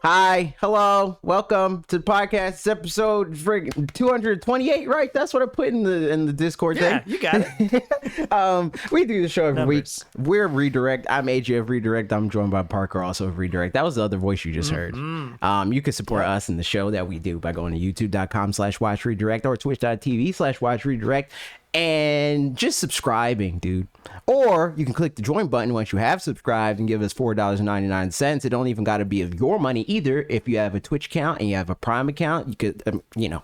Hi, hello, welcome to the podcast. It's episode friggin' 228, right? That's what I put in the Discord thing. Yeah, you got it. We do the show every Numbers. week. We're Redirect. I'm AJ of Redirect. I'm joined by Parker, also of Redirect. That was the other voice you just heard. You can support us in the show that we do by going to youtube.com/watch redirect or twitch.tv/watch redirect. And just subscribing, dude. Or you can click the join button once you have subscribed and give us $4.99. It don't even got to be of your money either. If you have a Twitch account and you have a Prime account, you could,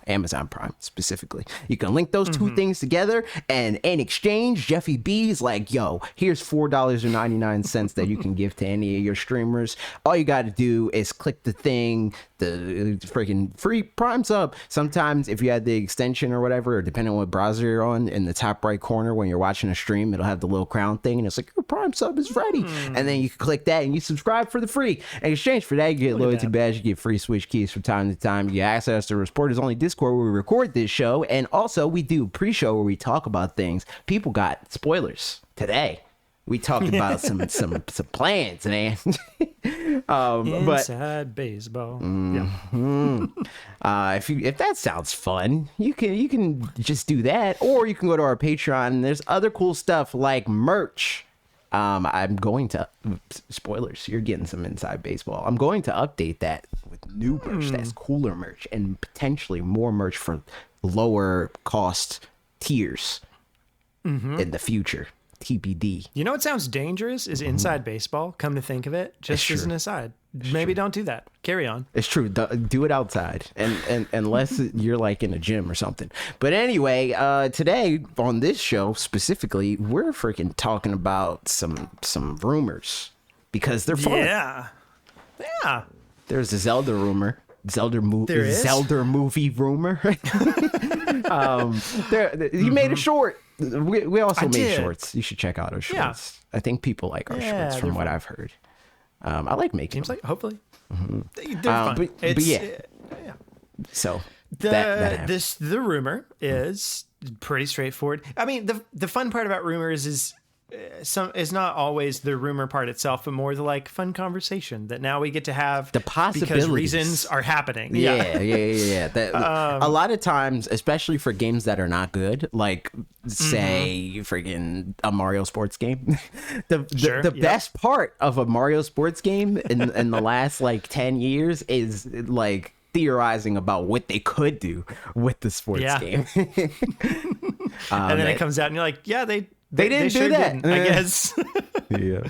Amazon Prime specifically. You can link those two things together, and in exchange, Jeffy B's like, yo, here's $4.99 that you can give to any of your streamers. All you got to do is click the thing, the freaking free Prime sub. Sometimes if you had the extension or whatever, or depending on what browser you're on, in the top right corner when you're watching a stream, it'll have the little crown thing, and it's like, your Prime sub is ready. And then you can click that and you subscribe for the free. In exchange for that, you get loyalty badge, you get free Switch keys from time to time, you get access to Reporters Only Discord where we record this show, and also we do pre-show where we talk about things. People got spoilers today. We talked about some plans, man. Inside baseball. If that sounds fun, you can just do that, or you can go to our Patreon. And there's other cool stuff like merch. I'm going to spoilers. You're getting some inside baseball. I'm going to update that with new merch. That's cooler merch and potentially more merch for lower cost tiers in the future. TBD. You know what sounds dangerous is inside baseball. Come to think of it, just as an aside. Maybe don't do that. Carry on. It's true. Do it outside, and unless you're like in a gym or something. But anyway, today on this show specifically, we're freaking talking about some rumors because they're fun. Yeah. There's a Zelda rumor. Zelda movie rumor. You made a short. We also made shorts. You should check out our shorts. Yeah. I think people like our shorts from what I've heard. I like making Seems them. like, hopefully. They're fun. But yeah. So the rumor is pretty straightforward. I mean, the fun part about rumors is not always the rumor part itself, but more the like fun conversation that now we get to have the possibilities because reasons are happening. Yeah. A lot of times, especially for games that are not good, like say freaking a Mario sports game, the best part of a Mario sports game in the last like 10 years is like theorizing about what they could do with the sports game. And then it comes out and you're like, yeah, they didn't do that. I guess. Yeah.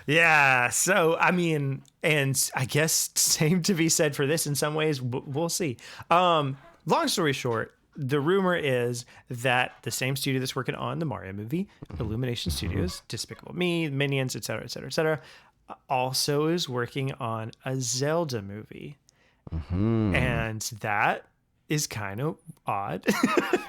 Yeah. So, I mean, and I guess same to be said for this in some ways. We'll see. Long story short, the rumor is that the same studio that's working on the Mario movie, Illumination Studios, Despicable Me, Minions, etc., also is working on a Zelda movie. And that is kind of odd.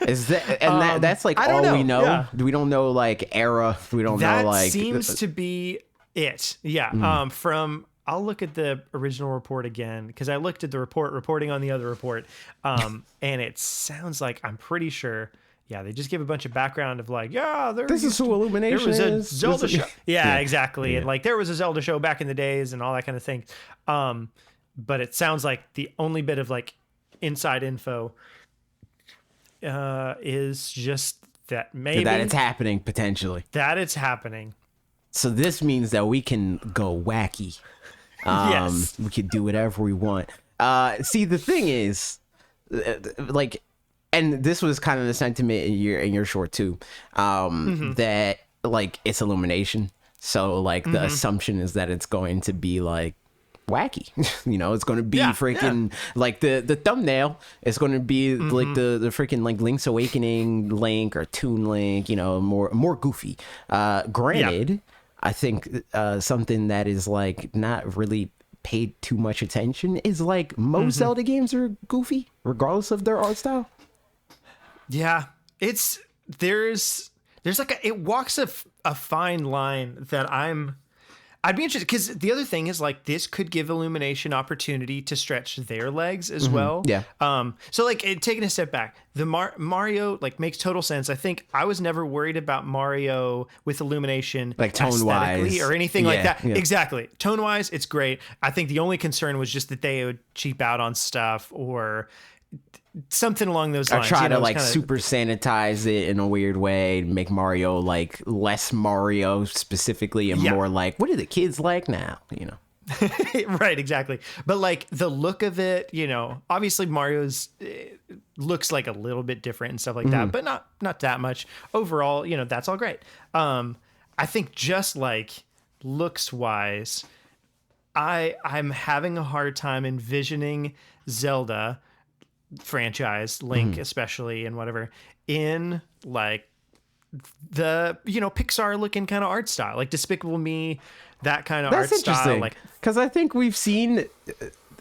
Is that that's like all we know? Yeah. We don't know like era. We don't know like that seems to be it. Yeah. From I'll look at the original report again because I looked at the reporting on the other report. And it sounds like I'm pretty sure. Yeah, they just give a bunch of background of like, this is who Illumination is. There was a Zelda show. Yeah, exactly. Yeah. And like there was a Zelda show back in the days and all that kind of thing. But it sounds like the only bit of like inside info is just that maybe that it's happening potentially. That it's happening. So this means that we can go wacky. Yes, we can do whatever we want. See, the thing is, like, and this was kind of the sentiment in your short too, that like it's Illumination. So like the assumption is that it's going to be like wacky. It's going to be freaking like the thumbnail is going to be like the freaking like Link's Awakening Link or Toon Link, more goofy. Granted, I think something that is like not really paid too much attention is like most Zelda games are goofy regardless of their art style. Yeah, there's like it walks a fine line that I'd be interested because the other thing is like this could give Illumination opportunity to stretch their legs as well. Yeah. So like taking a step back, the Mario like makes total sense. I think I was never worried about Mario with Illumination, like tone wise or anything like that. Yeah. Exactly, tone wise, it's great. I think the only concern was just that they would cheap out on stuff or something along those lines. Or try to like super sanitize it in a weird way, make Mario like less Mario specifically and more like, what do the kids like now? You know? Right, exactly. But like the look of it, obviously Mario's looks like a little bit different and stuff like that, but not that much. Overall, that's all great. I think just like looks wise, I'm having a hard time envisioning Zelda franchise, Link especially, and whatever, in like the Pixar looking kind of art style, like Despicable Me, that kind of art style. Like, because I think we've seen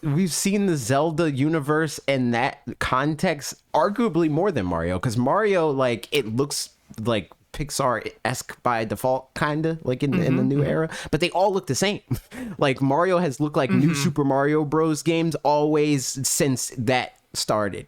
the Zelda universe in that context arguably more than Mario, because Mario, like, it looks like Pixar-esque by default, kind of like in the new era, but they all look the same. Like Mario has looked like new Super Mario Bros. Games always since that started,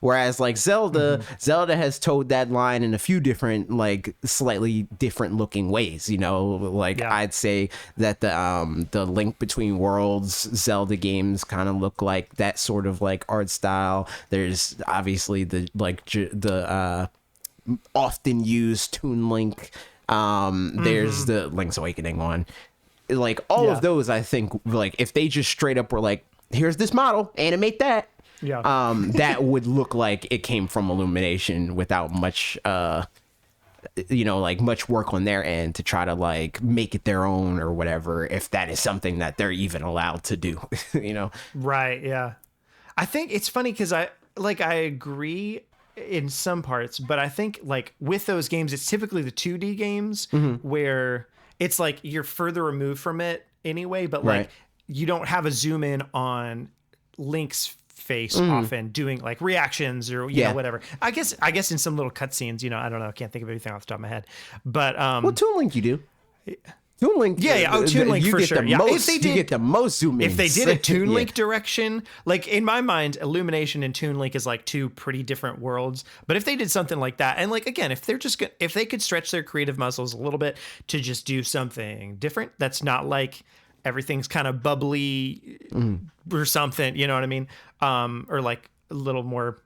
whereas like Zelda has towed that line in a few different, like slightly different looking ways. I'd say that the Link Between Worlds Zelda games kind of look like that sort of like art style. There's obviously the often used Toon Link. There's the Link's Awakening one. Like all of those, I think, like if they just straight up were like, here's this model, animate that. Yeah. That would look like it came from Illumination without much, much work on their end to try to like make it their own or whatever, if that is something that they're even allowed to do, Right. Yeah. I think it's funny because I agree in some parts, but I think like with those games, it's typically the 2D games where it's like you're further removed from it anyway, but like you don't have a zoom in on Link's face often doing like reactions or whatever. I guess in some little cutscenes, I don't know, I can't think of anything off the top of my head, but well, Toon Link you do. Toon Link, Toon Link for sure. If they did, you get the most zoom in. If they did a Toon Link direction, like in my mind, Illumination and Toon Link is like two pretty different worlds. But if they did something like that, and like again, if they could stretch their creative muscles a little bit to just do something different, that's not like everything's kind of bubbly or something, you know what I mean? Or like a little more,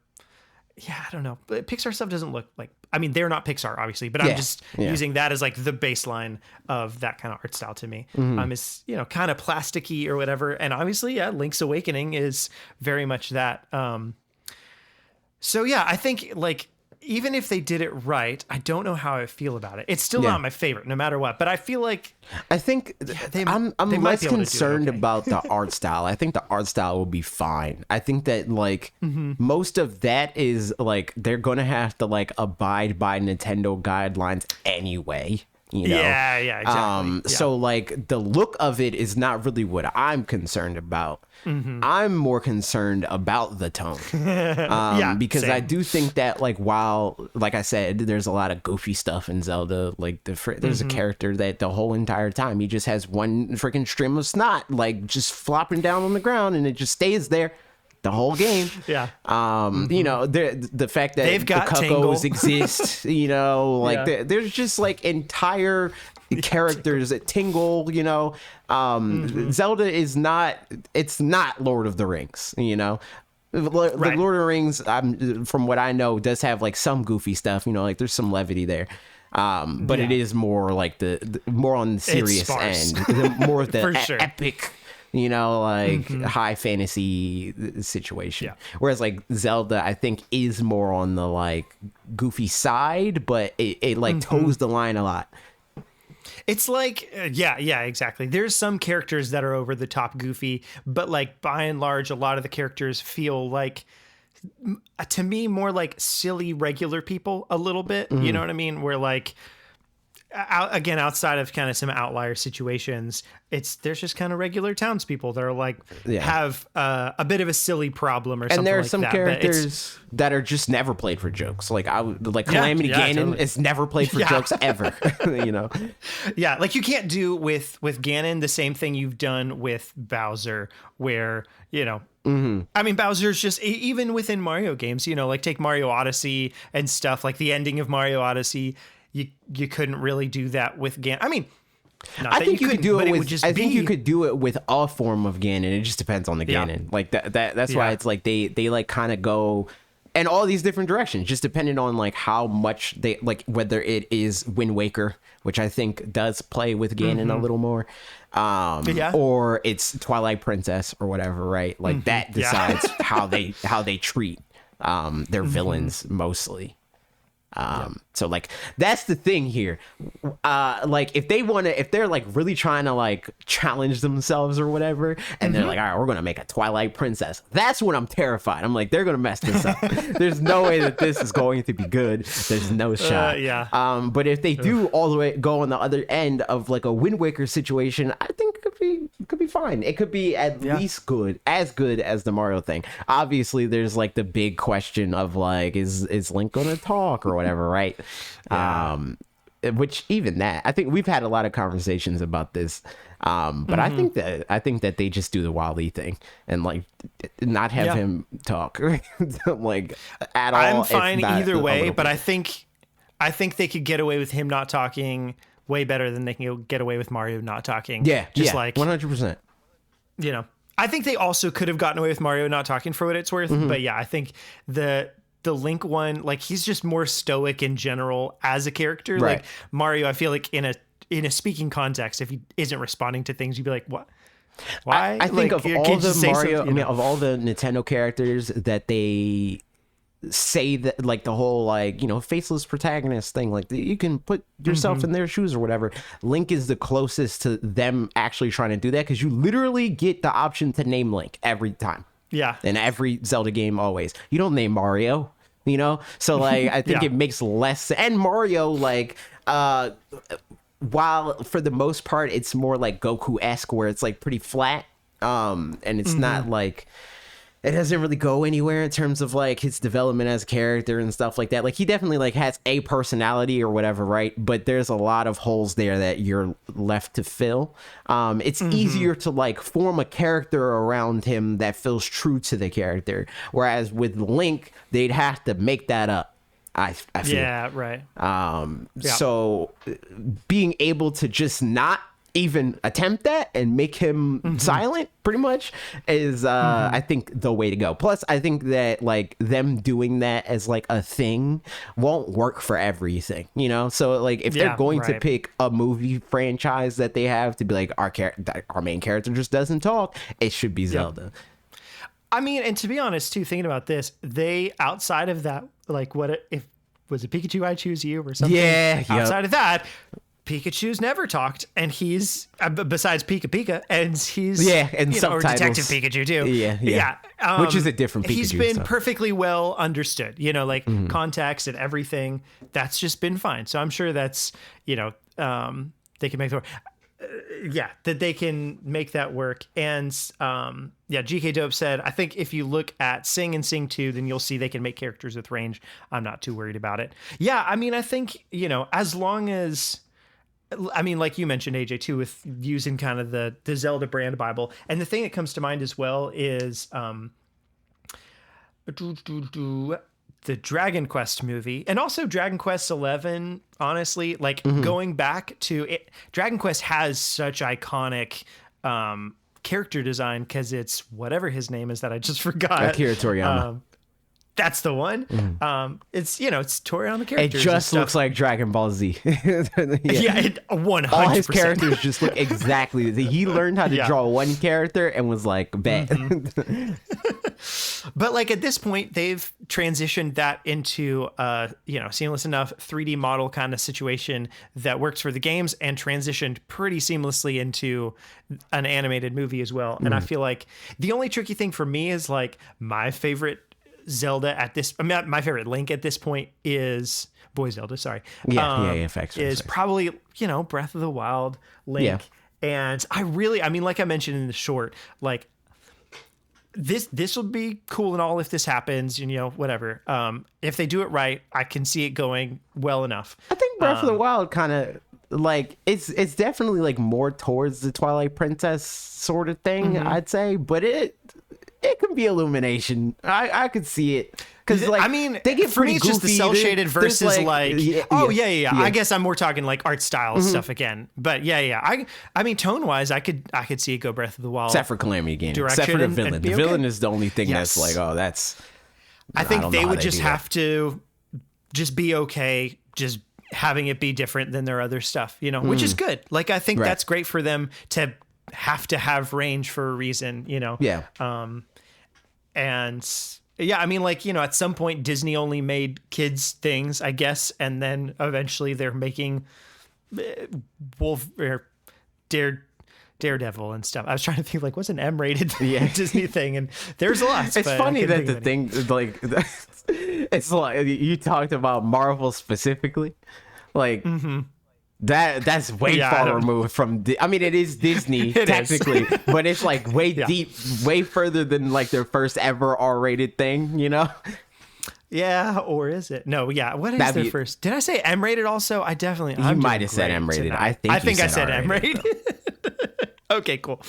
I don't know. But Pixar stuff doesn't look like, I mean, they're not Pixar, obviously, but I'm just using that as like the baseline of that kind of art style to me. It's, kind of plasticky or whatever. And obviously, Link's Awakening is very much that. So I think like, even if they did it right, I don't know how I feel about it. It's still not my favorite, no matter what. But I feel like I'm less concerned about the art style. I think the art style will be fine. I think that like most of that is like they're gonna have to like abide by Nintendo guidelines anyway. Yeah, exactly. So like the look of it is not really what I'm concerned about. I'm more concerned about the tone. Because same. I do think that like while, like I said, there's a lot of goofy stuff in Zelda. Like there's a character that the whole entire time he just has one freaking stream of snot like just flopping down on the ground and it just stays there the whole game. Yeah. The fact that they've got the Cuccos exist, there's just like entire characters that Tingle, Zelda is not, it's not Lord of the Rings, the Lord of the Rings, from what I know, does have like some goofy stuff, like there's some levity there. But it is more like the more on the serious end, more of the epic, high fantasy situation. Whereas like Zelda, I think is more on the like goofy side, but it like toes the line a lot. It's like, exactly. There's some characters that are over the top goofy, but like by and large, a lot of the characters feel like, to me, more like silly regular people a little bit. You know what I mean? Where like, again, outside of kind of some outlier situations, there's just kind of regular townspeople that are like have a bit of a silly problem or something. And there are like some that, characters that are just never played for jokes. Like Calamity Ganon totally. is never played for jokes ever. You know? Yeah, like you can't do with Ganon the same thing you've done with Bowser, where I mean, Bowser's just even within Mario games, like take Mario Odyssey and stuff, like the ending of Mario Odyssey. You couldn't really do that with Ganon. I mean, I think you could do it with. I think you could do it with a form of Ganon. It just depends on the Ganon. Like that's why it's like they like kind of go in all these different directions, just depending on like how much they like, whether it is Wind Waker, which I think does play with Ganon a little more, or it's Twilight Princess or whatever, right? Like that decides how they treat their villains mostly. So like that's the thing here. Like if they're like really trying to like challenge themselves or whatever, and they're like, all right, we're gonna make a Twilight Princess, that's when I'm terrified. I'm like, they're gonna mess this up. There's no way that this is going to be good. There's no shot. But if they do all the way go on the other end of like a Wind Waker situation, I think it could be fine. It could be at least good as the Mario thing. Obviously there's like the big question of like, is Link gonna talk or whatever, right? Which even that, I think we've had a lot of conversations about this, but I think that they just do the Wall-E thing and like not have him talk like at all. I'm fine either way, but I think they could get away with him not talking way better than they can get away with Mario not talking. Like 100%. I think they also could have gotten away with Mario not talking for what it's worth, but I think the Link one, like he's just more stoic in general as a character. Right. Like Mario, I feel like in a speaking context, if he isn't responding to things, you'd be like, what? Why? I think like, of all the Mario, of all the Nintendo characters that they say that like the whole like faceless protagonist thing, like you can put yourself in their shoes or whatever, Link is the closest to them actually trying to do that, because you literally get the option to name Link every time. In every Zelda game, always. You don't name Mario, so like I think it makes less. And Mario, like while for the most part it's more like Goku-esque, where it's like pretty flat, and it's not like it doesn't really go anywhere in terms of like his development as a character and stuff like that. Like he definitely like has a personality or whatever, right? But there's a lot of holes there that you're left to fill. It's easier to like form a character around him that feels true to the character. Whereas with Link, they'd have to make that up. I feel. Yeah, right. So being able to just not even attempt that and make him silent pretty much is I think the way to go. Plus I think that like them doing that as like a thing won't work for everything, so like if they're going to pick a movie franchise that they have to be like our main character just doesn't talk, it should be Zelda. I mean, and to be honest too, thinking about this, they outside of that, like what if was it Pikachu I Choose You or something? Outside of that, Pikachu's never talked, and he's besides Pika Pika, and he's and or Detective Pikachu too. Which is a different Pikachu. He's been perfectly well understood, like context and everything. That's just been fine. So I'm sure that's they can make it work. That they can make that work. And GK Dope said, I think if you look at Sing and Sing 2, then you'll see they can make characters with range. I'm not too worried about it. I mean, I think as long as. I mean, like you mentioned, AJ, too, with using kind of the Zelda brand Bible. And the thing that comes to mind as well is the Dragon Quest movie, and also Dragon Quest 11, honestly, like going back to it. Dragon Quest has such iconic character design because it's whatever his name is that I just forgot. Akira Toriyama. That's the one. It's it's Toriyama characters. It just looks like Dragon Ball Z. 100%. All his characters just look exactly. He learned how to draw one character and was like, bet. But like at this point, they've transitioned that into seamless enough 3D model kind of situation that works for the games, and transitioned pretty seamlessly into an animated movie as well. And I feel like the only tricky thing for me is like my favorite Zelda at this. I mean, my favorite Link at this point is Boy Zelda. Sorry. Facts. Is probably Breath of the Wild, Link. Yeah. And I mean, like I mentioned in the short, like this will be cool and all if this happens, whatever. If they do it right, I can see it going well enough. I think Breath of the Wild kind of like it's definitely like more towards the Twilight Princess sort of thing, I'd say, but it can be Illumination. I could see it. Because like, I mean, they get for me, it's just the cell shaded versus like yeah. I guess I'm more talking like art style stuff again. But I mean, tone wise, I could see it go Breath of the Wild. Except for Calamity Ganon. Except for the villain. The villain is the only thing that's like, that's. I think they would just have to just be okay, just having it be different than their other stuff, which is good. Like I think that's great for them to have range for a reason, Yeah. And. Yeah, I mean, like, at some point Disney only made kids things, I guess, and then eventually they're making Daredevil and stuff. I was trying to think, like, what's an M-rated Disney thing? And there's lots. It's funny that the thing, like, it's like you talked about Marvel specifically, like. That's way far removed from. I mean, it is Disney technically, but it's like way deep, way further than like their first ever R-rated thing. Yeah, or is it? No, yeah. What is their first? Did I say M-rated also? I definitely. You might have said M-rated. I think I said M-rated. Okay, cool.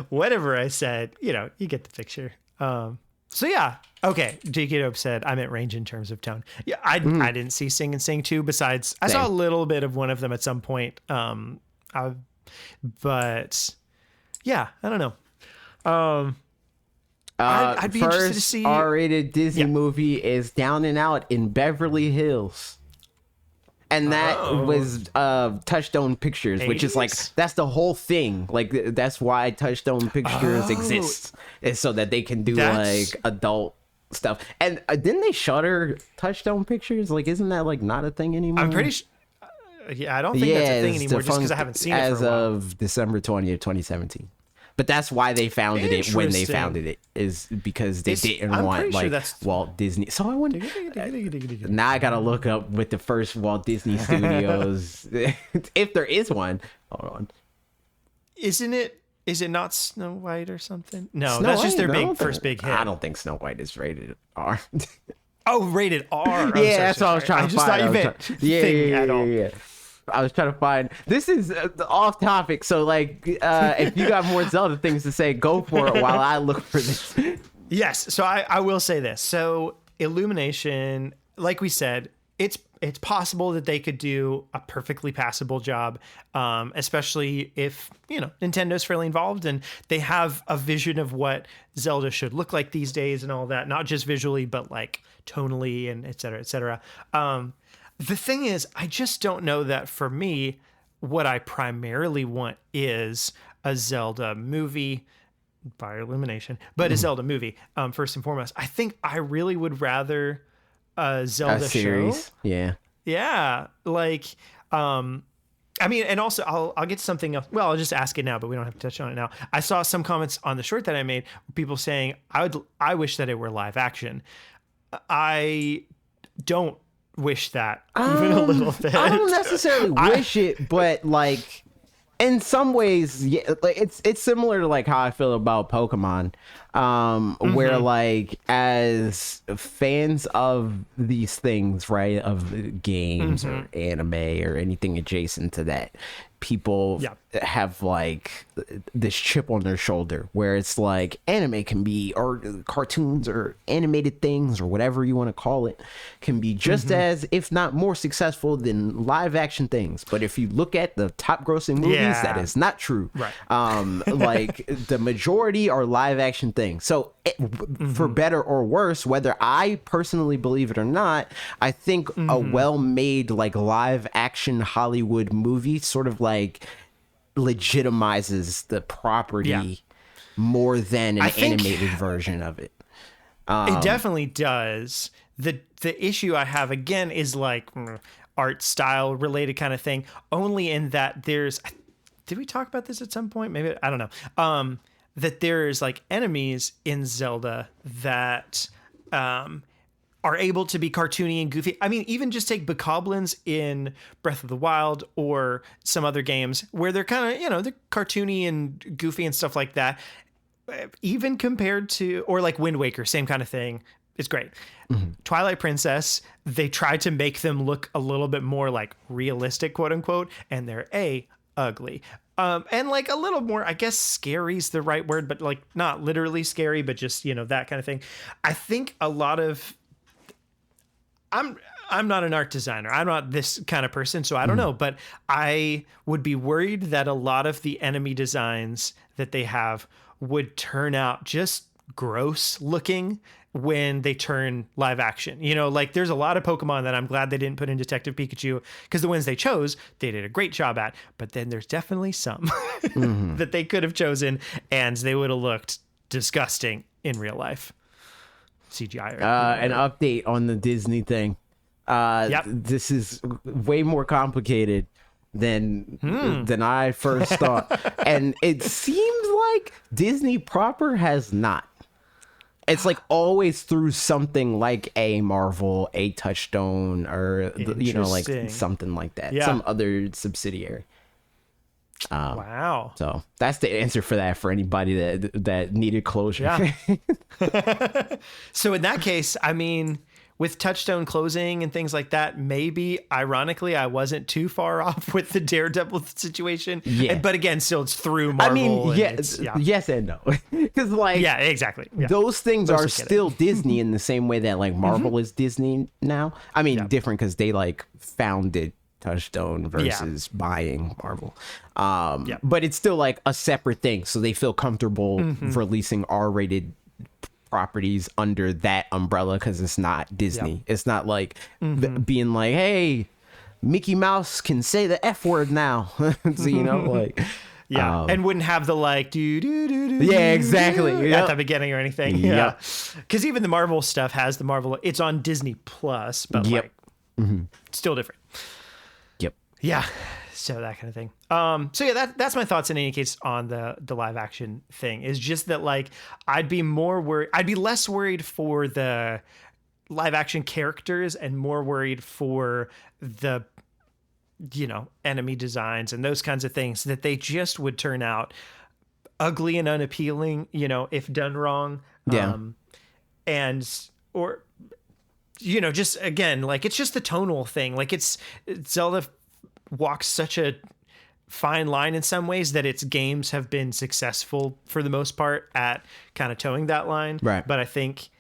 Whatever I said, you get the picture. So yeah. Okay, J.K. Dope said, I meant range in terms of tone. Yeah, I didn't see Sing and Sing 2 besides, I saw a little bit of one of them at some point. But yeah, I don't know. I'd be interested to see. R-rated Disney movie is Down and Out in Beverly Hills. And that was Touchstone Pictures, 80s? Which is like, that's the whole thing. Like, that's why Touchstone Pictures exists. Is so that they can do like adult stuff. And didn't they shutter Touchstone Pictures? Like, isn't that like not a thing anymore? I'm pretty sure. Yeah, I don't think that's a thing anymore just because I haven't seen it for a while. As of December 20th, 2017. But that's why they founded it when they founded it, is because they didn't want like Walt Disney. So I wonder. Now I gotta look up with the first Walt Disney Studios, if there is one. Hold on. Isn't it? Is it not Snow White or something? No, that's just their first big hit. I don't think Snow White is rated R. Oh, rated R. Yeah, that's what I was trying to find. I just thought you meant thing at all. Yeah. I was trying to find. This is off topic, so like, if you got more Zelda things to say, go for it while I look for this. Yes, so I will say this. So Illumination, like we said, it's possible that they could do a perfectly passable job, especially if Nintendo's fairly involved and they have a vision of what Zelda should look like these days and all that, not just visually but like tonally and et cetera, et cetera. The thing is, I just don't know that for me, what I primarily want is a Zelda movie by Illumination, but a Zelda movie, first and foremost. I think I really would rather a Zelda series. Yeah. Yeah. Like, I mean, and also I'll get something else. Well, I'll just ask it now, but we don't have to touch on it now. I saw some comments on the short that I made, people saying, I wish that it were live action. I don't wish that even a little bit. I don't necessarily wish it, but like in some ways, yeah, like it's similar to like how I feel about Pokemon, where like as fans of these things, right, of games or anime or anything adjacent to that, people have like this chip on their shoulder where it's like anime can be, or cartoons or animated things or whatever you want to call it, can be just as, if not more successful than live action things. But if you look at the top grossing movies, that is not true. Right. Like the majority are live action things. So for better or worse, whether I personally believe it or not, I think a well-made like live action Hollywood movie sort of like legitimizes the property more than an animated version of it. It definitely does. The issue I have again is like art style related kind of thing, only in that did we talk about this at some point? Maybe, I don't know. That there's like enemies in Zelda that are able to be cartoony and goofy. I mean, even just take bokoblins in Breath of the Wild or some other games where they're kind of, they're cartoony and goofy and stuff like that. Even compared to, or like Wind Waker, same kind of thing. It's great. Twilight Princess, they tried to make them look a little bit more like realistic, quote unquote, and they're ugly. And like a little more, I guess scary is the right word, but like not literally scary, but just, that kind of thing. I think a lot of, I'm not an art designer. I'm not this kind of person, so I don't know, but I would be worried that a lot of the enemy designs that they have would turn out just gross looking when they turn live action. Like there's a lot of Pokemon that I'm glad they didn't put in Detective Pikachu because the ones they chose, they did a great job at. But then there's definitely some that they could have chosen and they would have looked disgusting in real life. CGI. An update on the Disney thing. This is way more complicated than I first thought. And it seems like Disney proper has not. It's like always through something like a Marvel, a Touchstone, or like something like that. Yeah. Some other subsidiary. Wow. So that's the answer for that for anybody that needed closure. Yeah. So in that case, I mean, with Touchstone closing and things like that, maybe ironically I wasn't too far off with the Daredevil situation. Yeah. But again, still it's through Marvel. I mean, yes and no. Because exactly. Yeah. Those things are still Disney in the same way that like Marvel is Disney now. I mean, different because they like founded Touchstone versus buying Marvel. But it's still like a separate thing. So they feel comfortable releasing R-rated properties under that umbrella because it's not Disney. It's not like being like, hey, Mickey Mouse can say the F word now. So, like... and wouldn't have the like exactly at the beginning or anything. Because even the Marvel stuff has the Marvel. It's on Disney Plus, but like still different. Yeah, so that kind of thing. So that's my thoughts in any case on the live action thing. Is just that like I'd be less worried for the live action characters and more worried for the enemy designs and those kinds of things that they just would turn out ugly and unappealing, if done wrong. Or just again, like it's just the tonal thing. Like it's Zelda walks such a fine line in some ways that its games have been successful for the most part at kind of towing that line. Right. But I think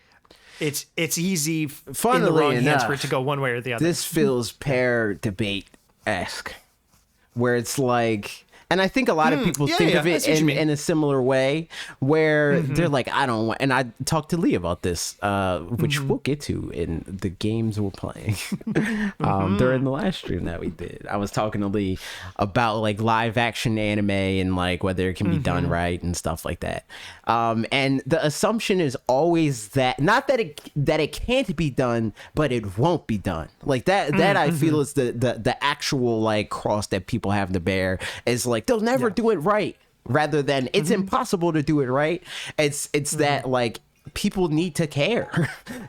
it's easy in the wrong hands for it to go one way or the other. This feels pair debate-esque, where it's like, and I think a lot of people think of it in a similar way where they're like, I don't want, and I talked to Lee about this, which we'll get to in the games we're playing during the last stream that we did. I was talking to Lee about like live action anime and like whether it can be done right and stuff like that. And the assumption is always that, not that it can't be done, but it won't be done. Like that I feel is the actual like cross that people have to bear, is like they'll never do it right, rather than it's impossible to do it right. It's that like people need to care,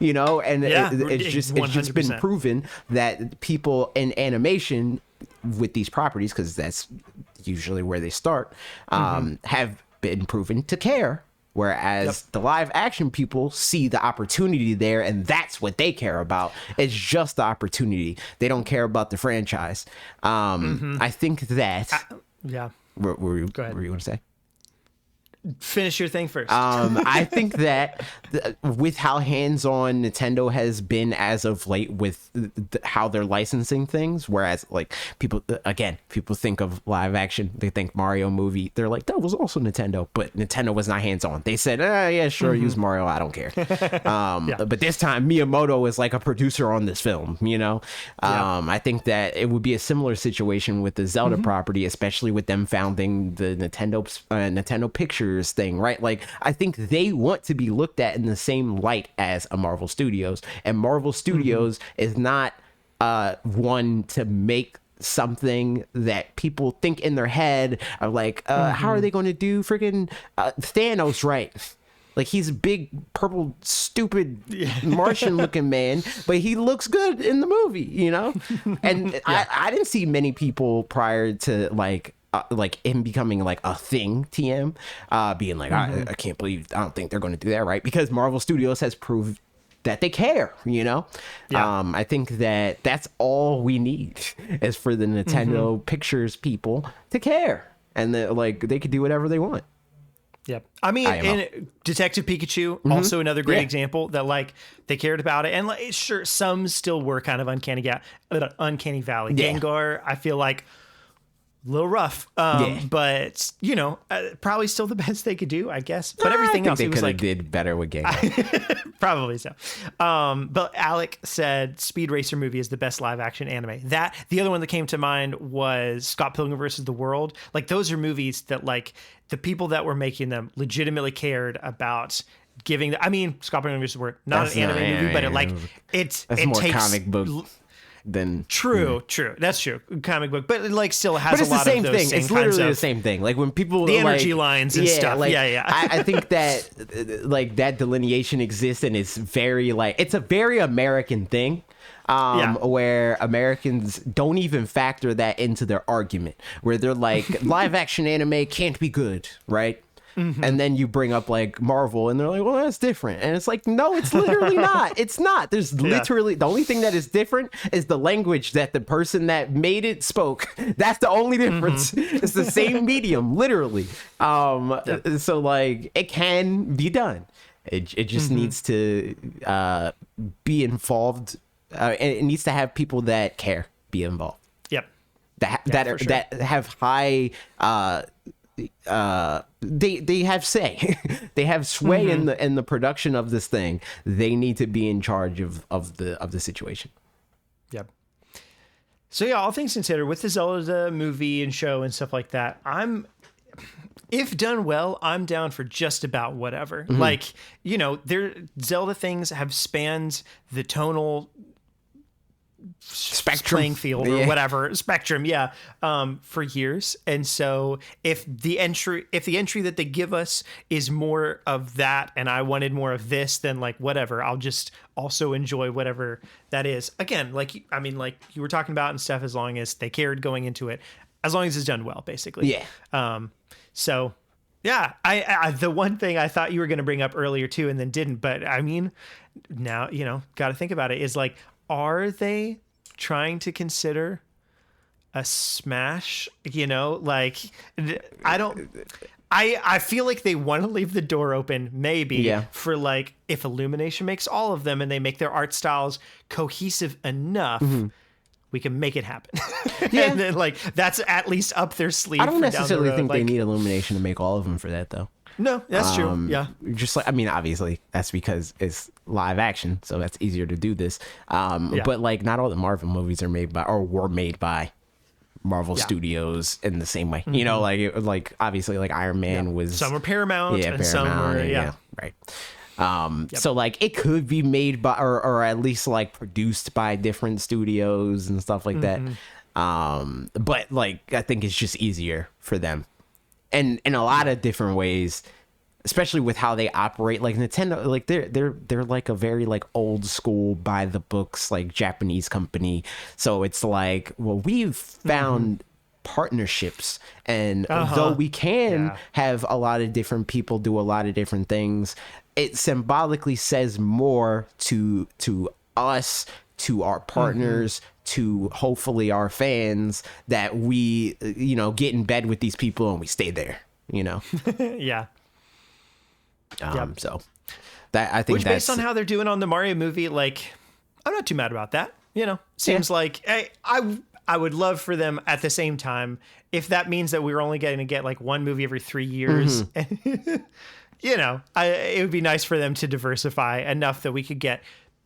and it's just been proven that people in animation with these properties, because that's usually where they start, have been proven to care. Whereas the live action people see the opportunity there, and that's what they care about. It's just the opportunity. They don't care about the franchise. I think that... What were you going to say? Finish your thing first. I think that with how hands-on Nintendo has been as of late with how they're licensing things, whereas like people think of live action, they think Mario movie, they're like, that was also Nintendo, but Nintendo was not hands-on. They said, yeah, sure, use Mario, I don't care. But this time Miyamoto is like a producer on this film, I think that it would be a similar situation with the Zelda property, especially with them founding the Nintendo Pictures thing, right? Like I think they want to be looked at in the same light as a Marvel Studios, and Marvel Studios is not one to make something that people think in their head are like, how are they going to do freaking Thanos right? Like, he's a big, purple, stupid Martian-looking man, but he looks good in the movie, you know? And I didn't see many people prior to, like him becoming, like, a thing, TM, being like, I can't believe, I don't think they're going to do that, right? Because Marvel Studios has proved that they care, you know? I think that that's all we need is for the Nintendo Pictures people to care. And like, they could do whatever they want. Yep. I mean, in Detective Pikachu, also another great example that, like, they cared about it. And, like, sure, some still were kind of Uncanny Valley. Gengar, I feel like, a little rough. But, you know, probably still the best they could do, I guess. But everything else, they was like, did better with Gengar. Probably so. But Alec said Speed Racer movie is the best live action anime. The other one that came to mind was Scott Pilgrim versus the World. Like, those are movies that, like, the people that were making them legitimately cared about giving. I mean, Scott Pilgrim versus the World, not an anime movie, but it more takes comic book than true. That's true. Comic book, but it, like, still has a lot of those thing. same It's literally kinds the same thing. Like, when people the energy lines and stuff. Like, yeah. I think that like that delineation exists, and it's very it's a very American thing. Where Americans don't even factor that into their argument, where they're like, live action anime can't be good, right? And then you bring up, like, Marvel, and they're like, well, that's different. And it's like, no, it's literally not. It's not. There's literally, the only thing that is different is the language that the person that made it spoke. That's the only difference. It's the same medium, literally. So, like, it can be done. It just needs to be involved. It needs to have people that care be involved. Yep. That have high they have say. They have sway in the production of this thing. They need to be in charge of the situation. Yep. So yeah, all things considered, with the Zelda movie and show and stuff like that, if done well, I'm down for just about whatever. Like, you know, Zelda things have spanned the tonal spectrum playing field or whatever spectrum for years. And so if the entry that they give us is more of that and I wanted more of this, then, like, whatever, I'll just also enjoy whatever that is. Again, like you were talking about and stuff, as long as they cared going into it, as long as it's done well, basically. So yeah, I the one thing I thought you were going to bring up earlier too and then didn't, but I mean, now, you know, got to think about it, is like, are they trying to consider a Smash? You know, like, I feel like they want to leave the door open, maybe, for, like, if Illumination makes all of them and they make their art styles cohesive enough, we can make it happen. And then, like, that's at least up their sleeve. I don't necessarily think they need Illumination to make all of them for that, though. No, that's true. Yeah. Just like, I mean, obviously that's because it's live action, so that's easier to do this. But, like, not all the Marvel movies are made by or were made by Marvel Studios in the same way. You know, like obviously, like, Iron Man was, some were Paramount, and some were right. So, like, it could be made by or at least, like, produced by different studios and stuff like that. But, like, I think it's just easier for them. And in a lot of different ways, especially with how they operate, like Nintendo, like they're like a very, like, old school, by the books, like, Japanese company. So it's like, well, we've found partnerships, and though we can have a lot of different people do a lot of different things, it symbolically says more to us, to our partners, to hopefully our fans, that we, you know, get in bed with these people and we stay there, you know? So that, I think, based on how they're doing on the Mario movie, like, I'm not too mad about that. You know, seems like, hey, I would love for them at the same time, if that means that we're only going to get, like, one movie every 3 years, you know, it would be nice for them to diversify enough that we could get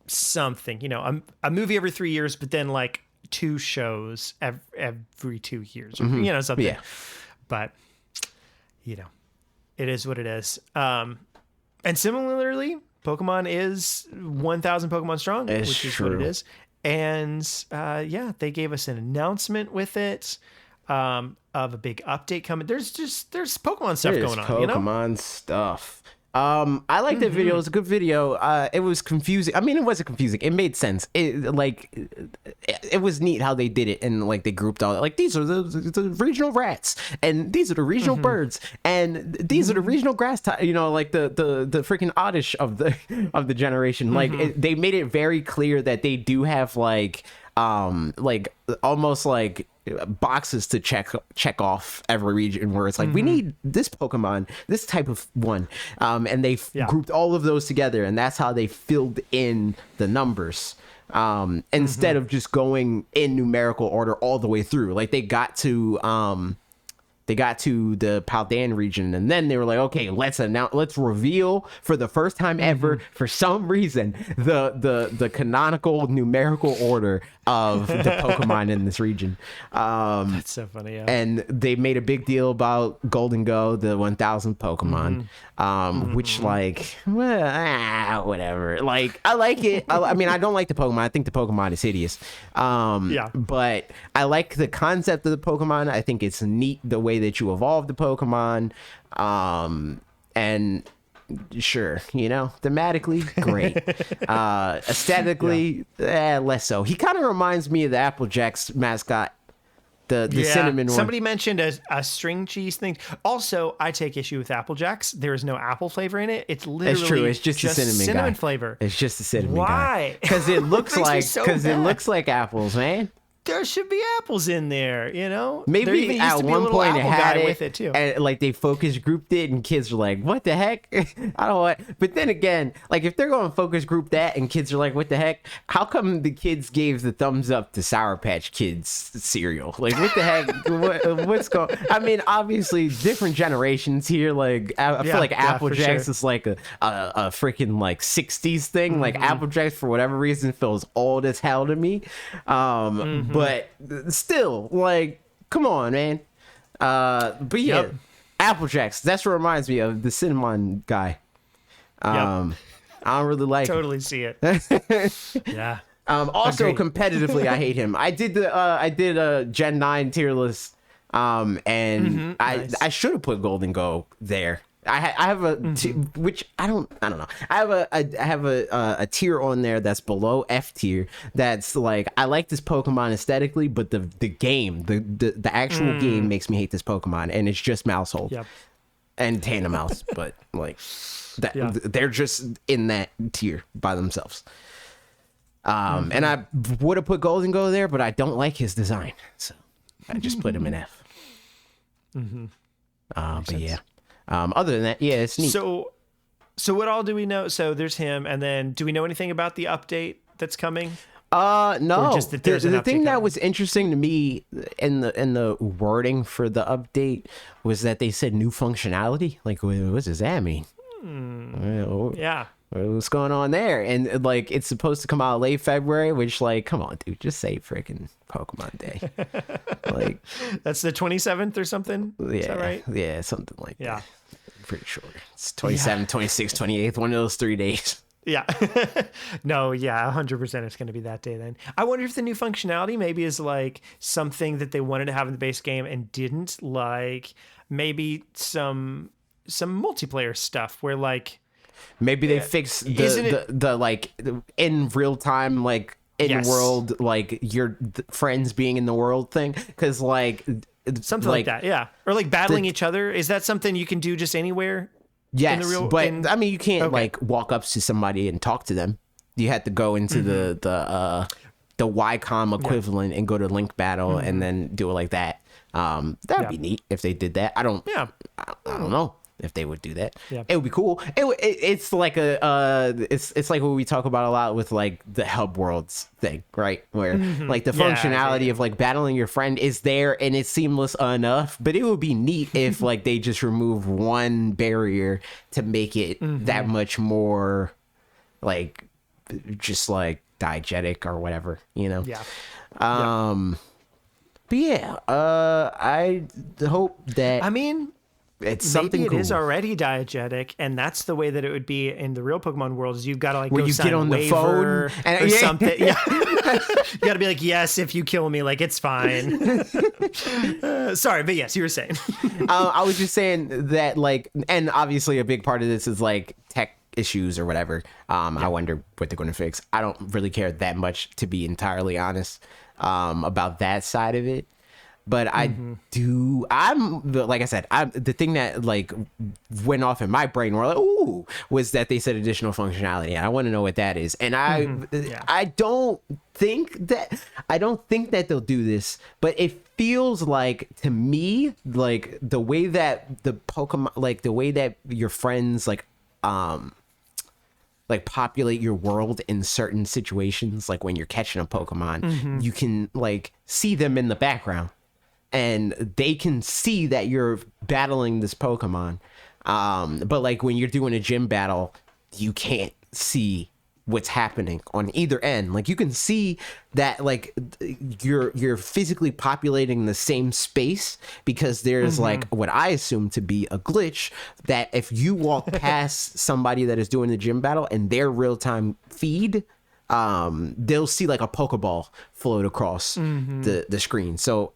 something, you know, a movie every 3 years, but then, like, 2 shows every 2 years, or, you know, something. But, you know, it is what it is. And similarly, Pokemon is 1,000 Pokemon strong, which is what it is. And they gave us an announcement with it of a big update coming. There's Pokemon stuff going on. Pokemon you know? stuff. I liked that video. It was a good video. It was confusing. I mean, it wasn't confusing. It made sense. It was neat how they did it, and like they grouped all like these are the regional rats, and these are the regional birds, and these are the regional grass. Like the freaking oddish of the generation. Like they made it very clear that they do have like almost like boxes to check off every region where it's like we need this Pokemon, this type of one, and they grouped all of those together, and that's how they filled in the numbers, instead of just going in numerical order all the way through. Like they got to the Paldean region, and then they were like, okay, let's reveal for the first time ever, for some reason, the canonical numerical order of the Pokemon in this region. That's so funny. Yeah. And they made a big deal about Golden Go, the 1,000 Pokemon, which like, whatever. Like, I like it. I mean, I don't like the Pokemon. I think the Pokemon is hideous. But I like the concept of the Pokemon. I think it's neat the way that you evolve the Pokemon. And sure, thematically great. Aesthetically, less so. He kind of reminds me of the Applejack's mascot, the cinnamon one. Somebody mentioned a string cheese thing. Also, I take issue with Applejacks. There is no apple flavor in it. It's literally it's true. It's just a cinnamon flavor. It's just a cinnamon guy. Why? Because it looks it looks like apples, man. There should be apples in there, Maybe at one point it had it, with it too. And like they focus grouped it, and kids are like, "What the heck?" I don't want. But then again, like if they're going to focus group that, and kids are like, "What the heck?" How come the kids gave the thumbs up to Sour Patch Kids cereal? Like, what the heck? What's going? I mean, obviously different generations here. Like I feel like Applejacks is like a freaking like '60s thing. Like Applejacks for whatever reason feels old as hell to me. But still, like, come on, man. But yeah, Applejacks. That's what reminds me of the cinnamon guy. I don't really like totally see it. Yeah. Also, Agreed. competitively, I hate him. I did a Gen 9 tier list, and nice. I should have put Golden Go there. I have a which I don't know. I have a tier on there that's below F tier. That's like I like this Pokemon aesthetically, but the game, the actual game makes me hate this Pokemon, and it's just Mousehold and Tandemaus, but like they're just in that tier by themselves. And I would have put Golden Go there, but I don't like his design, so I just put him in F. But yeah. Other than that, it's neat. So what all do we know? So there's him, and then do we know anything about the update that's coming? No. Or just that there's the an thing update that coming? was interesting to me in the wording for the update was that they said new functionality. Like, what does that mean? Yeah. What's going on there? And like, it's supposed to come out late February, which like, come on, dude, just say freaking Pokemon Day. Like, that's the 27th or something. Yeah, Is that right? Yeah, something like Yeah. that. I'm pretty sure it's 27, 26, 28, one of those 3 days. Yeah. No, yeah, 100% it's going to be that day then. I wonder if the new functionality maybe is like something that they wanted to have in the base game and didn't, like maybe some multiplayer stuff where like maybe they fix the like in real time, like in world, like your friends being in the world thing. Cause like something like that. Yeah. Or like battling each other. Is that something you can do just anywhere? Yes. I mean, you can't like walk up to somebody and talk to them. You had to go into the YCOM equivalent and go to Link Battle and then do it like that. That'd be neat if they did that. I don't know if they would do that. It would be cool. It's like it's like what we talk about a lot with like the hub worlds thing, right? Where like the functionality of like battling your friend is there and it's seamless enough, but it would be neat if like they just remove one barrier to make it that much more like just like diegetic or whatever, But yeah, I hope that. I mean, It's something maybe it cool. is already diegetic, and that's the way that it would be in the real Pokemon world. Is you've got to like Where go you sign get on a the phone waiver and- or yeah. something. Yeah, you got to be like, yes, if you kill me, like it's fine. Sorry, but yes, you were saying. I was just saying that, like, and obviously a big part of this is like tech issues or whatever. I wonder what they're going to fix. I don't really care that much, to be entirely honest, about that side of it. But I'm like I said, the thing that like went off in my brain were like, ooh, was that they said additional functionality, and I want to know what that is. And I don't think that they'll do this, but it feels like to me like the way that the Pokemon, like the way that your friends like populate your world in certain situations, like when you're catching a Pokemon, you can like see them in the background. And they can see that you're battling this Pokemon. But like when you're doing a gym battle, you can't see what's happening on either end. Like you can see that like you're physically populating the same space, because there's like what I assume to be a glitch that if you walk past somebody that is doing the gym battle and their real-time feed, they'll see like a Pokeball float across the screen. So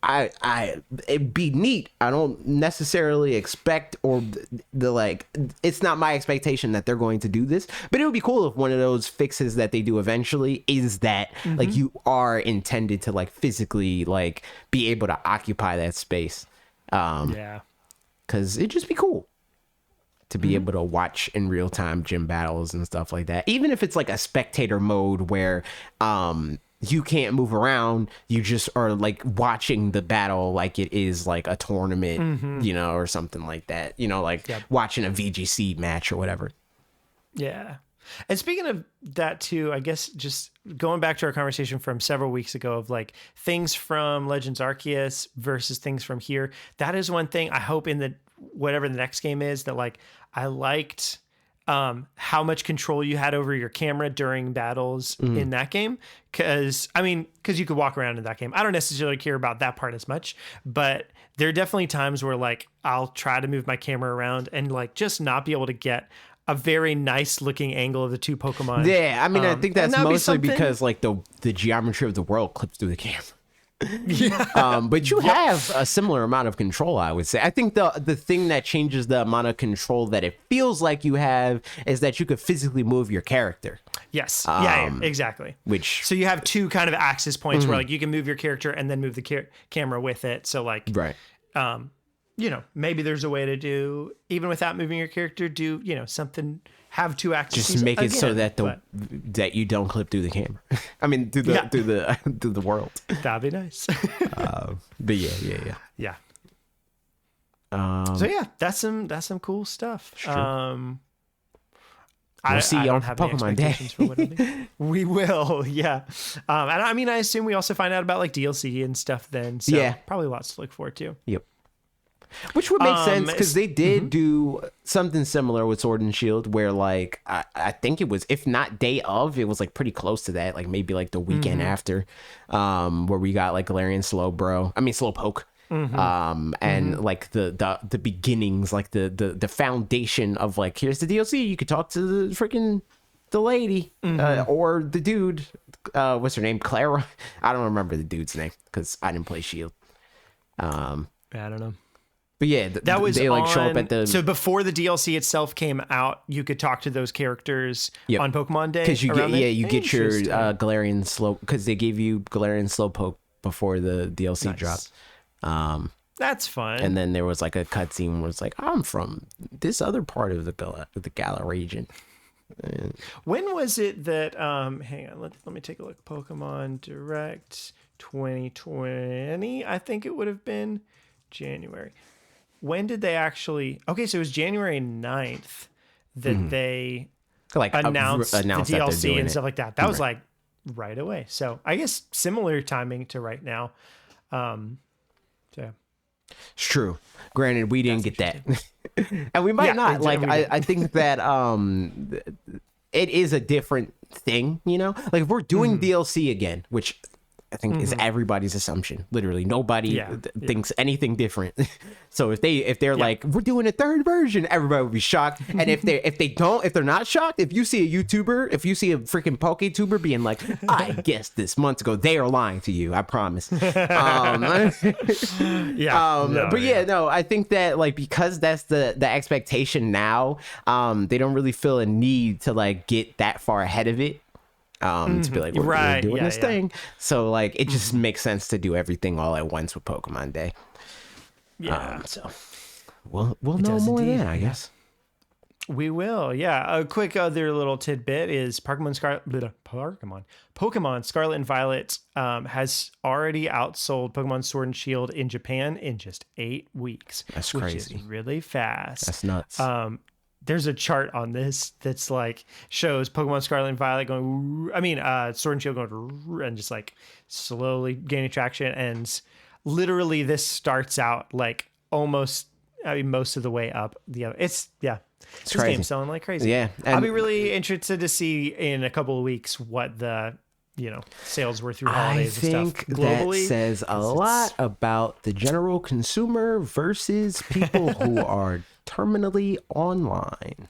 it'd be neat. I don't necessarily expect it's not my expectation that they're going to do this, but it would be cool if one of those fixes that they do eventually is that like you are intended to like physically like be able to occupy that space. Cause it'd just be cool to be able to watch in real time gym battles and stuff like that. Even if it's like a spectator mode where you can't move around, you just are like watching the battle like it is like a tournament, you know, or something like that. You know, like watching a VGC match or whatever. Yeah. And speaking of that too, I guess just going back to our conversation from several weeks ago of like things from Legends Arceus versus things from here. That is one thing I hope in the whatever the next game is, that like I liked how much control you had over your camera during battles in that game. Cause you could walk around in that game. I don't necessarily care about that part as much, but there are definitely times where like I'll try to move my camera around and like just not be able to get a very nice looking angle of the two Pokemon. Yeah, I mean, I think that's mostly be because like the geometry of the world clips through the camera. But you have a similar amount of control, I would say. I think the thing that changes the amount of control that it feels like you have is that you could physically move your character. Yes. Yeah, exactly. Which so you have two kind of access points where like you can move your character and then move the camera with it. So like, right. You know, maybe there's a way to do, even without moving your character, do, you know, something, have two axes. Just make it so that that you don't clip through the camera. I mean, through the world. That'd be nice. But yeah. So yeah, that's some cool stuff. We'll I see don't on have any Pokemon Day. expectations for what it'll be. We will, yeah. And I mean, I assume we also find out about like DLC and stuff then. So yeah, probably lots to look forward to. Yep. Which would make sense because they did do something similar with Sword and Shield, where like I think it was, if not day of, it was like pretty close to that, like maybe like the weekend after, where we got like Galarian Slowpoke. And like the beginnings, like the foundation of like, here's the DLC, you could talk to the lady or the dude, what's her name, Clara? I don't remember the dude's name because I didn't play Shield. I don't know. But yeah, that was they like show up at the. So before the DLC itself came out, you could talk to those characters on Pokemon Day. Because you get your Galarian Slow, because they gave you Galarian Slowpoke before the DLC dropped. That's fun. And then there was like a cutscene where it's like, I'm from this other part of the Galar region. When was it that? Hang on, let me take a look. Pokemon Direct 2020. I think it would have been January. When did they actually? Okay, so it was January 9th that they like announced the DLC and it. stuff like that. That was like right away. So I guess similar timing to right now. So it's true. Granted, we didn't get that, and we might not. Like I think that it is a different thing. You know, like if we're doing DLC again, which I think is everybody's assumption. Literally, nobody thinks anything different. So if they're like, we're doing a third version, everybody would be shocked. And if they're not shocked, if you see a freaking PokeTuber being like, I guessed this months ago, they are lying to you. I promise. I think that like because that's the expectation now, they don't really feel a need to like get that far ahead of it. To be like, we're doing this thing. So like it just makes sense to do everything all at once with Pokemon Day. So we'll know more then, I guess. We will. A quick other little tidbit is Pokemon Scarlet and Violet has already outsold Pokemon Sword and Shield in Japan in just 8 weeks. That's crazy. Which is really fast. That's nuts. There's a chart on this that's like shows Pokemon Scarlet and Violet going, Sword and Shield going and just like slowly gaining traction. And literally this starts out like most of the way up the other. This game's selling like crazy. Yeah. I'll be really interested to see in a couple of weeks what the, sales were through holidays and stuff globally. That says a lot about the general consumer versus people who are terminally online.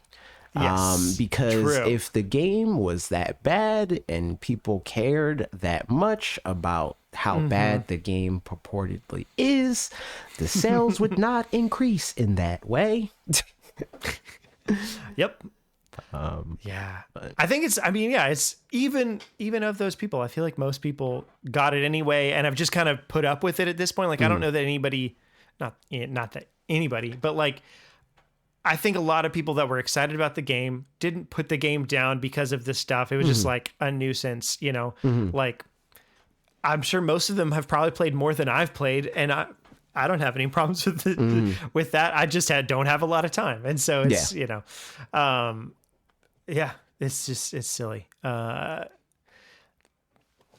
Because true. If the game was that bad and people cared that much about how bad the game purportedly is, the sales would not increase in that way. Yep. I think it's even of those people, I feel like most people got it anyway and have just kind of put up with it at this point. Like I don't know that anybody, not that anybody, but like I think a lot of people that were excited about the game didn't put the game down because of this stuff. It was just like a nuisance, like I'm sure most of them have probably played more than I've played, and I don't have any problems with with that. I just don't have a lot of time. And so it's, it's silly.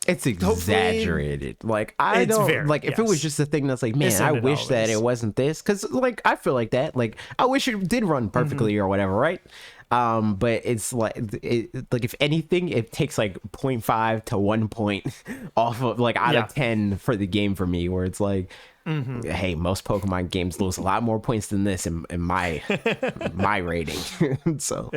It's exaggerated. Like I don't like if it was just a thing that's like, man, I wish that it wasn't this, because like I feel like that. Like I wish it did run perfectly or whatever, right? But it's like like if anything, it takes like 0.5 to 1 point off of like out of 10 for the game for me, where it's like, hey, most Pokemon games lose a lot more points than this in my my rating. So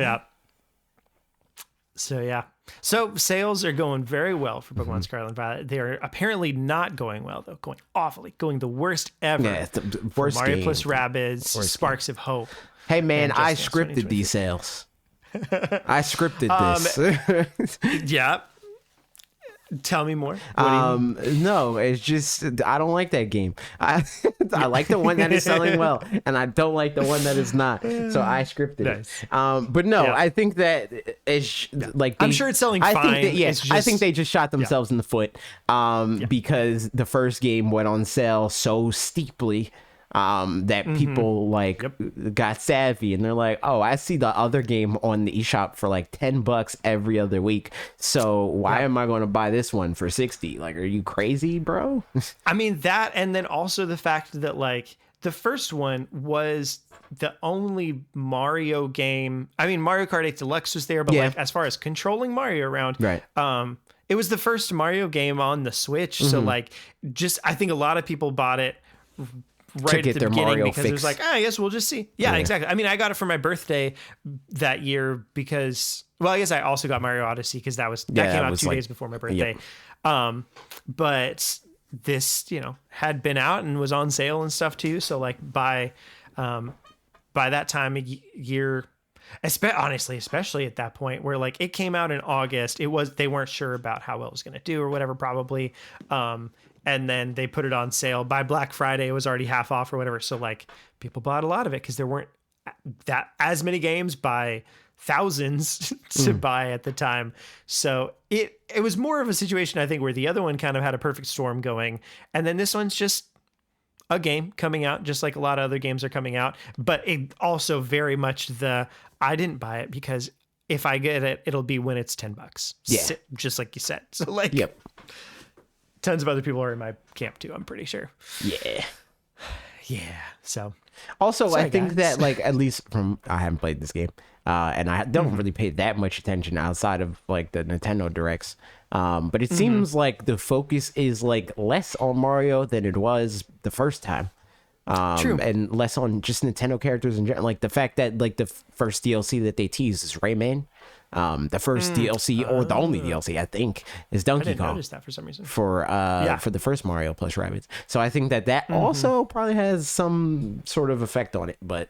So sales are going very well for Pokemon Scarlet and Violet. They are apparently not going well, though. Going awfully. Going the worst ever. Yeah, the worst Mario game. Plus Rabbids, Sparks of Hope. Hey, man, I scripted these sales. I scripted this. Yeah. Tell me more. No, it's just I don't like that game. I like the one that is selling well, and I don't like the one that is not. So I scripted it. But no, I think that it's like I'm sure it's selling fine. I think they just shot themselves in the foot. Because the first game went on sale so steeply. That people got savvy and they're like, oh, I see the other game on the eShop for like $10 every other week. So why am I going to buy this one for 60? Like, are you crazy, bro? I mean that, and then also the fact that like the first one was the only Mario game. I mean, Mario Kart 8 Deluxe was there, but like as far as controlling Mario around, right? It was the first Mario game on the Switch. So like, just I think a lot of people bought it right at the beginning Mario because it was like, I guess we'll just see. Yeah, exactly. I mean, I got it for my birthday that year because, well, I guess I also got Mario Odyssey because that came out 2 days before my birthday. But this, had been out and was on sale and stuff too. So like by that time of year, honestly, especially at that point where like it came out in August, they weren't sure about how well it was going to do or whatever, probably. And then they put it on sale by Black Friday. It was already half off or whatever. So like people bought a lot of it because there weren't that as many games by thousands to buy at the time. So it was more of a situation, I think, where the other one kind of had a perfect storm going. And then this one's just a game coming out just like a lot of other games are coming out. But it also very much I didn't buy it because if I get it, it'll be when it's $10. Yeah. Just like you said. So like, tons of other people are in my camp too, I'm pretty sure. Yeah. Yeah. So also, I think that like, at least I haven't played this game. And I don't really pay that much attention outside of like the Nintendo Directs. But it seems like the focus is like less on Mario than it was the first time. True. And less on just Nintendo characters in general. Like the fact that like the first DLC that they teased is Rayman. The first DLC or the only DLC I think is Donkey I didn't Kong notice that for some reason. for the first Mario plus Rabbids. So I think that also probably has some sort of effect on it, but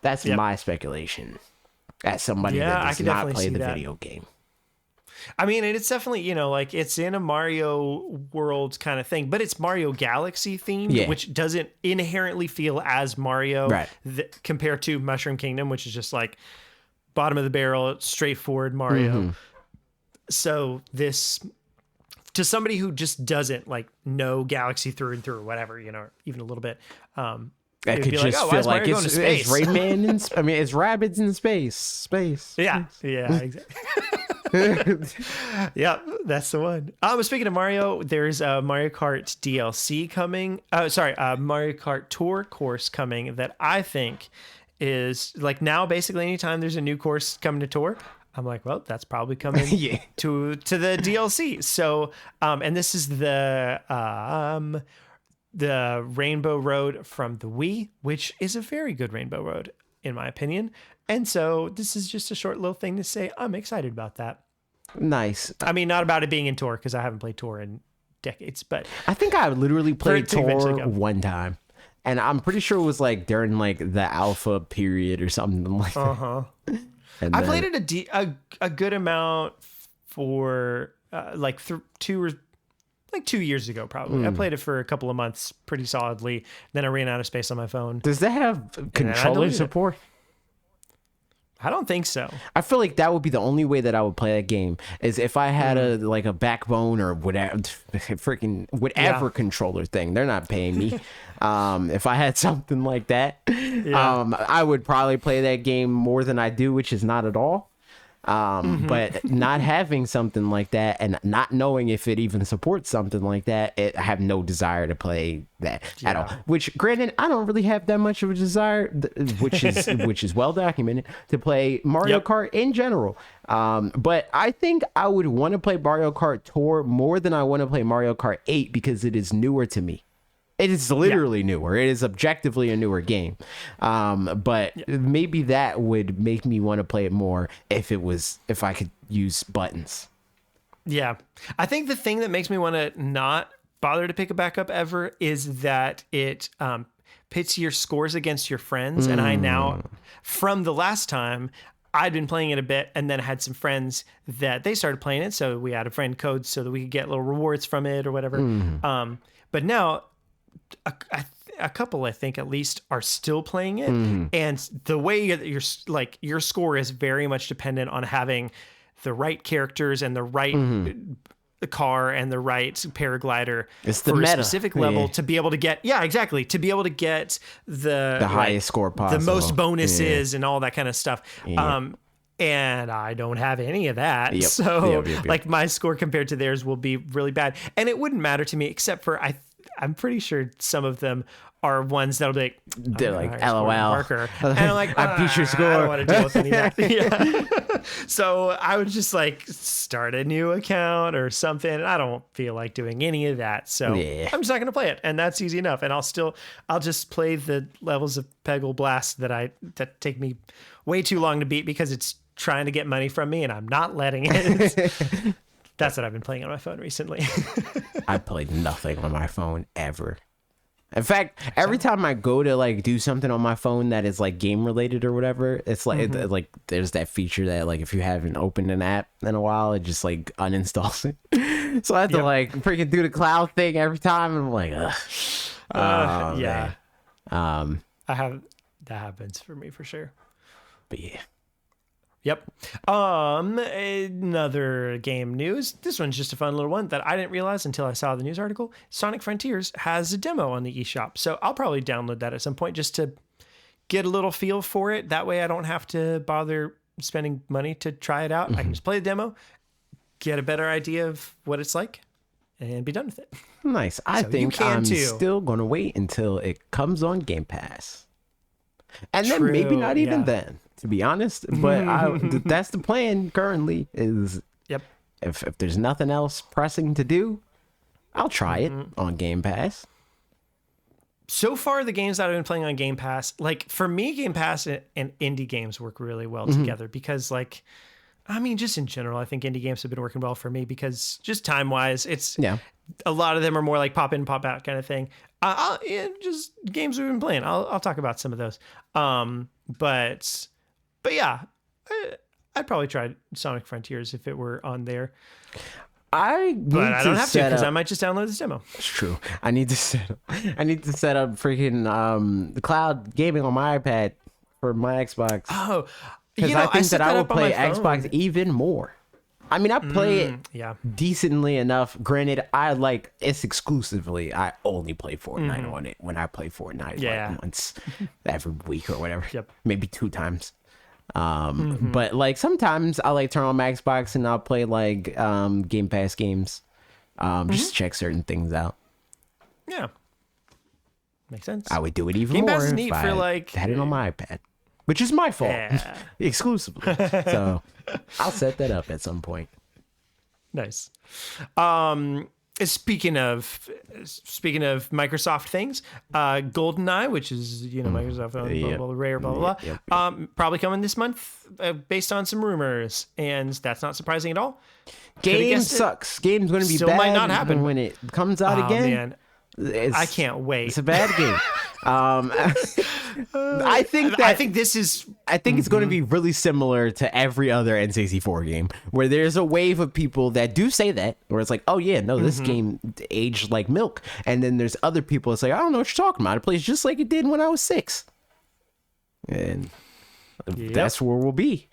that's my speculation as somebody that I does could not definitely play see the that. video game. I mean, and it's definitely, like it's in a Mario world kind of thing, but it's Mario Galaxy themed, which doesn't inherently feel as Mario compared to Mushroom Kingdom, which is just like bottom of the barrel, straightforward Mario. So this, to somebody who just doesn't like know Galaxy through and through or whatever, even a little bit, I could just feel like it's Rayman it's Rabbids in space. Yeah, exactly. Yeah, that's the one. Speaking of Mario, there's a Mario Kart DLC coming. Mario Kart Tour course coming that I think is like now basically anytime there's a new course coming to Tour, I'm like, well, that's probably coming to the DLC. So, and this is the Rainbow Road from the Wii, which is a very good Rainbow Road in my opinion. And so this is just a short little thing to say I'm excited about that. Nice. I mean, not about it being in Tour because I haven't played Tour in decades, but I think I literally played Tour one time. And I'm pretty sure it was like during like the alpha period or something like that. I played it a good amount for 2 years ago, probably. I played it for a couple of months pretty solidly. Then I ran out of space on my phone. Does that have controller support? I don't think so. I feel like that would be the only way that I would play that game is if I had a backbone or whatever, whatever controller thing. They're not paying me. If I had something like that, I would probably play that game more than I do, which is not at all. But not having something like that and not knowing if it even supports something like that, I have no desire to play that at all. Which, granted, I don't really have that much of a desire, which is well documented, to play Mario Kart in general. But I think I would want to play Mario Kart Tour more than I want to play Mario Kart 8 because it is newer to me. It is literally newer. It is objectively a newer game. But maybe that would make me want to play it more if I could use buttons. Yeah. I think the thing that makes me want to not bother to pick it back up ever is that it pits your scores against your friends. And I now, from the last time, I'd been playing it a bit and then I had some friends that they started playing it. So we had a friend code so that we could get little rewards from it or whatever. But now, a couple, I think at least, are still playing it, and the way that your score is very much dependent on having the right characters and the right car and the right paraglider for a specific level to be able to get to be able to get the highest score possible, the most bonuses and all that kind of stuff. And I don't have any of that. So like my score compared to theirs will be really bad, and it wouldn't matter to me except for I'm pretty sure some of them are ones that'll be they're like LOL. And I'm like, I beat your score. I don't want to deal with any of that. So I would just like start a new account or something. And I don't feel like doing any of that. So I'm just not going to play it. And that's easy enough. And I'll just play the levels of Peggle Blast that take me way too long to beat because it's trying to get money from me and I'm not letting it. That's what I've been playing on my phone recently. I played nothing on my phone ever. In fact, every time I go to like do something on my phone that is like game related or whatever, it's like like there's that feature that like if you haven't opened an app in a while, it just like uninstalls it. So I have to like freaking do the cloud thing every time, and I'm like, ugh. Yeah. That happens for me for sure. But yeah. Yep. Another game news. This one's just a fun little one that I didn't realize until I saw the news article. Sonic Frontiers has a demo on the eShop. So I'll probably download that at some point just to get a little feel for it. That way I don't have to bother spending money to try it out. I can just play the demo, get a better idea of what it's like, and be done with it. Nice. I think I'm still going to wait until it comes on Game Pass. And then maybe not even yeah. then, to be honest. But that's the plan currently is Yep. if there's nothing else pressing to do, I'll try it on Game Pass. So far, the games that I've been playing on Game Pass, like for me, Game Pass and indie games work really well together because, like, I mean, just in general, I think indie games have been working well for me because just time wise, it's a lot of them are more like pop in, pop out kind of thing. Just games we've been playing. I'll talk about some of those. But yeah, I'd probably try Sonic Frontiers if it were on there. But I don't have to because I might just download this demo. It's true. I need to set up freaking the cloud gaming on my iPad for my Xbox. Oh, because I think that I will play Xbox even more. I mean, I play it decently enough. Granted, it's exclusively. I only play Fortnite on it when I play Fortnite like once every week or whatever. Maybe 2 times. But like sometimes I like turn on my Xbox and I'll play like Game Pass games, just to check certain things out. Yeah, makes sense. I would do it even Game more Pass is if neat I for like had it on my iPad, which is my fault exclusively. So I'll set that up at some point. Nice. Speaking of Microsoft things, GoldenEye, which is Microsoft owned, blah, blah, Rare, blah blah blah, probably coming this month, based on some rumors, and that's not surprising at all. Game sucks. Game's going to be Still bad. might not happen when it comes out again. Man. I can't wait. It's a bad game. I think it's going to be really similar to every other N64 game, where there's a wave of people that do say that, where it's like, oh yeah, no, this game aged like milk, and then there's other people that's like, I don't know what you're talking about. It plays just like it did when I was 6, and that's where we'll be.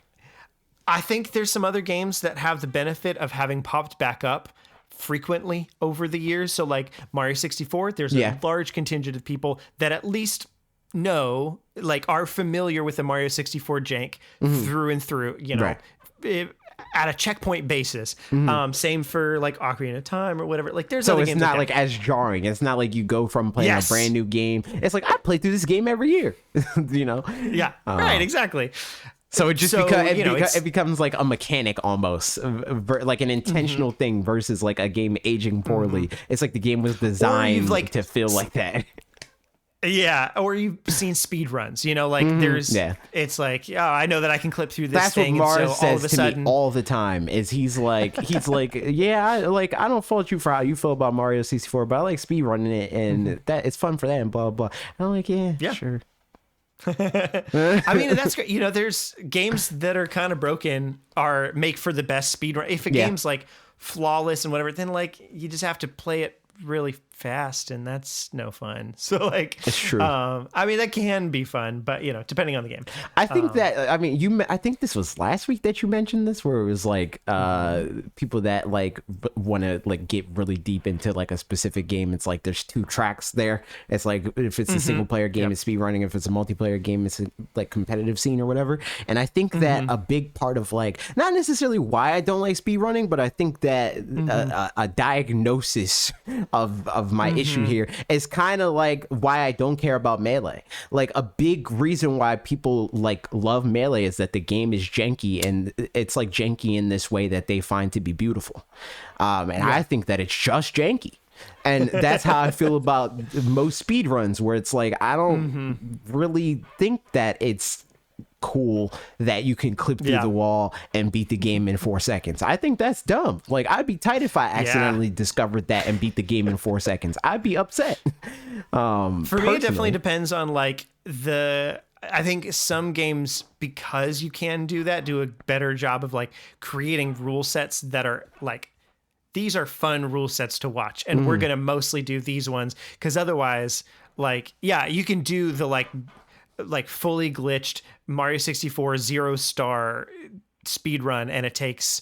I think there's some other games that have the benefit of having popped back up frequently over the years. So like Mario 64, there's a large contingent of people that at least know, like, are familiar with the Mario 64 jank through and through, at a checkpoint basis. Same for like Ocarina of Time or whatever. Like there's other games. So it's not like as jarring. It's not like you go from playing a brand new game. It's like I play through this game every year. Yeah. Right. Exactly. So it becomes like a mechanic almost, like an intentional thing versus like a game aging poorly. It's like the game was designed to feel like that. Yeah, or you've seen speed runs, it's like, I know that I can clip through this That's thing. That's what Mars and so all of a says to sudden, me all the time. Is he's like, I don't fault you for how you feel about Mario 64, but I like speed running it, and that it's fun for that, and blah blah. And I'm like, yeah, sure. I mean, that's great. There's games that are kind of broken make for the best speed run. If a game's like flawless and whatever, then like you just have to play it really fast, and that's no fun. So like, it's true. I mean, that can be fun, but depending on the game. I think I think this was last week that you mentioned this, where it was like people that like want to like get really deep into like a specific game. It's like there's 2 tracks there. It's like if it's a single player game, it's speed running. If it's a multiplayer game, it's a like competitive scene or whatever. And I think that a big part of like, not necessarily why I don't like speed running, but I think that a diagnosis of my issue here is kind of like why I don't care about Melee. Like a big reason why people like love Melee is that the game is janky, and it's like janky in this way that they find to be beautiful. I think that it's just janky. And that's how I feel about most speedruns, where it's like I don't really think that it's cool that you can clip through the wall and beat the game in 4 seconds. I think that's dumb. Like I'd be tight if I accidentally discovered that and beat the game in 4 seconds. I'd be upset. For me, it definitely depends on like I think some games, because you can do that, do a better job of like creating rule sets that are like, these are fun rule sets to watch, and we're gonna mostly do these ones, because otherwise, like, you can do the like fully glitched Mario 64 0-star speed run, and it takes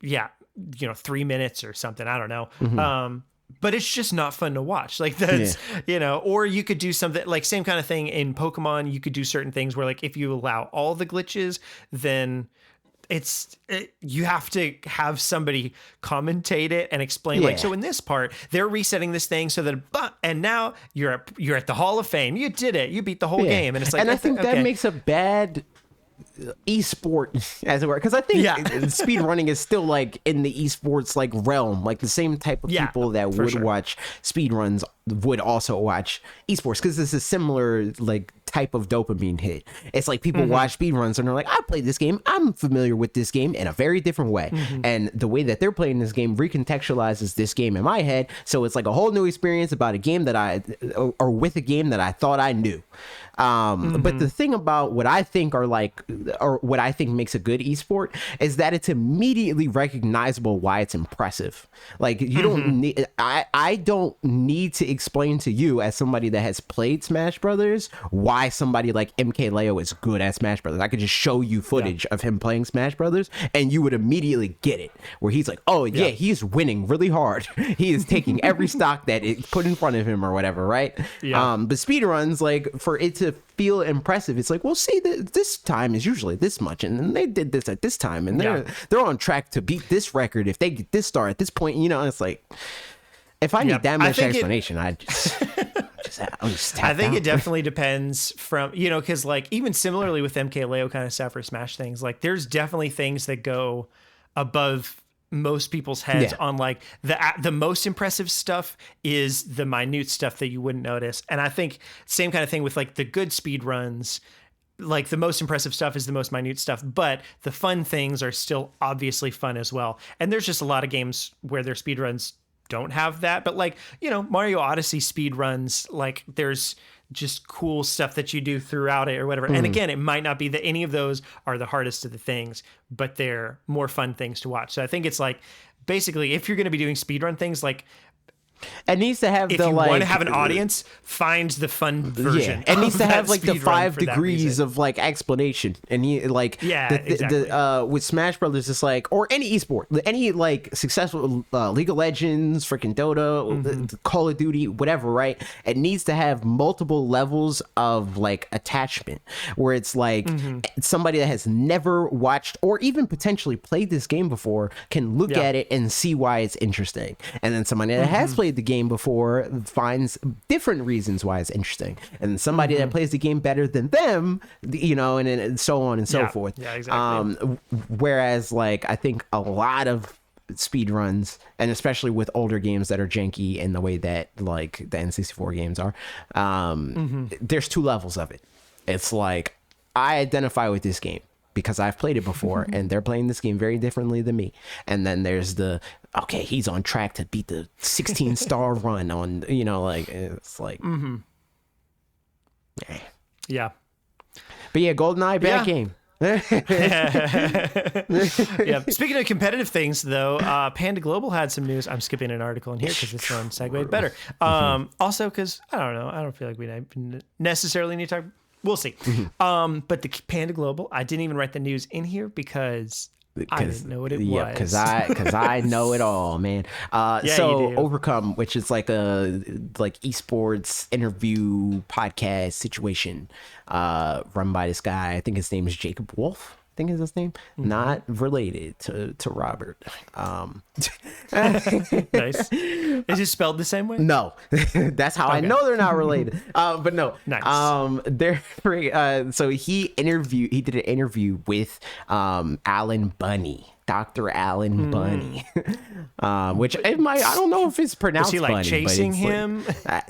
3 minutes or something, I don't know. But it's just not fun to watch. Like that's or you could do something like same kind of thing in Pokemon. You could do certain things where like if you allow all the glitches, then you have to have somebody commentate it and explain Yeah. like, so in this part they're resetting this thing so that and now you're at the Hall of Fame, you did it, you beat the whole game, and it's like, and I think that okay. makes a bad esport, as it were, because I think speed running is still like in the esports like realm, like the same type of people that would watch speed runs would also watch esports, because it's a similar like type of dopamine hit. It's like people watch speed runs and they're like, I played this game, I'm familiar with this game in a very different way, and the way that they're playing this game recontextualizes this game in my head, so it's like a whole new experience about a game that or with a game that I thought I knew. But the thing about what I think what I think makes a good esport is that it's immediately recognizable why it's impressive. Like you don't need, I don't need to explain to you as somebody that has played Smash Brothers why somebody like MKLeo is good at Smash Brothers. I could just show you footage of him playing Smash Brothers and you would immediately get it, where he's like, oh yeah, he's winning really hard. He is taking every stock that it put in front of him or whatever, right? But speedruns, like for it to feel impressive, it's like, well, see, this time is usually this much, and then they did this at this time, and they're on track to beat this record if they get this star at this point. You know, it's like, if I need that much explanation, I think it definitely depends from, you know, because like even similarly with MKLeo kind of stuff or Smash things, like there's definitely things that go above most people's heads on like the most impressive stuff is the minute stuff that you wouldn't notice. And I think same kind of thing with like the good speed runs, like the most impressive stuff is the most minute stuff, but the fun things are still obviously fun as well. And there's just a lot of games where their speed runs don't have that, but like, you know, Mario Odyssey speed runs, like there's just cool stuff that you do throughout it or whatever. And again, it might not be that any of those are the hardest of the things, but they're more fun things to watch. So I think it's like, basically, if you're going to be doing speedrun things, like it needs to have if you want to have an audience, find the fun version. It needs to have like the speedrun 5 for that degrees reason. of like explanation, and like exactly. with Smash Brothers, it's like, or any esport, any like successful League of Legends, freaking Dota, Call of Duty, whatever, right? It needs to have multiple levels of like attachment, where it's like somebody that has never watched or even potentially played this game before can look at it and see why it's interesting, and then somebody that has played the game before finds different reasons why it's interesting, and somebody that plays the game better than them, you know, and so on and so forth. Exactly. Whereas like I think a lot of speed runs, and especially with older games that are janky in the way that like the N64 games are, there's 2 levels of it. It's like, I identify with this game because I've played it before and they're playing this game very differently than me. And then there's the, okay, he's on track to beat the 16 star run on, you know, like it's like, yeah. But yeah, GoldenEye, bad game. Speaking of competitive things, though, Panda Global had some news. I'm skipping an article in here because this one segued better. Also, because I don't know, I don't feel like we necessarily need to talk. We'll see. But the Panda Global, I didn't even write the news in here because I didn't know what it was. Because I know it all, man. So Overcome, which is like a esports interview podcast situation, run by this guy. I think his name is Jacob Wolf. I think is his name. Not related to Robert. Nice. Is it spelled the same way? No. That's how I know they're not related. But no. Nice. So he did an interview with Alan Bunny. Dr. Alan Bunny, which I don't know if it's pronounced. Is he like Bunny, chasing but him? I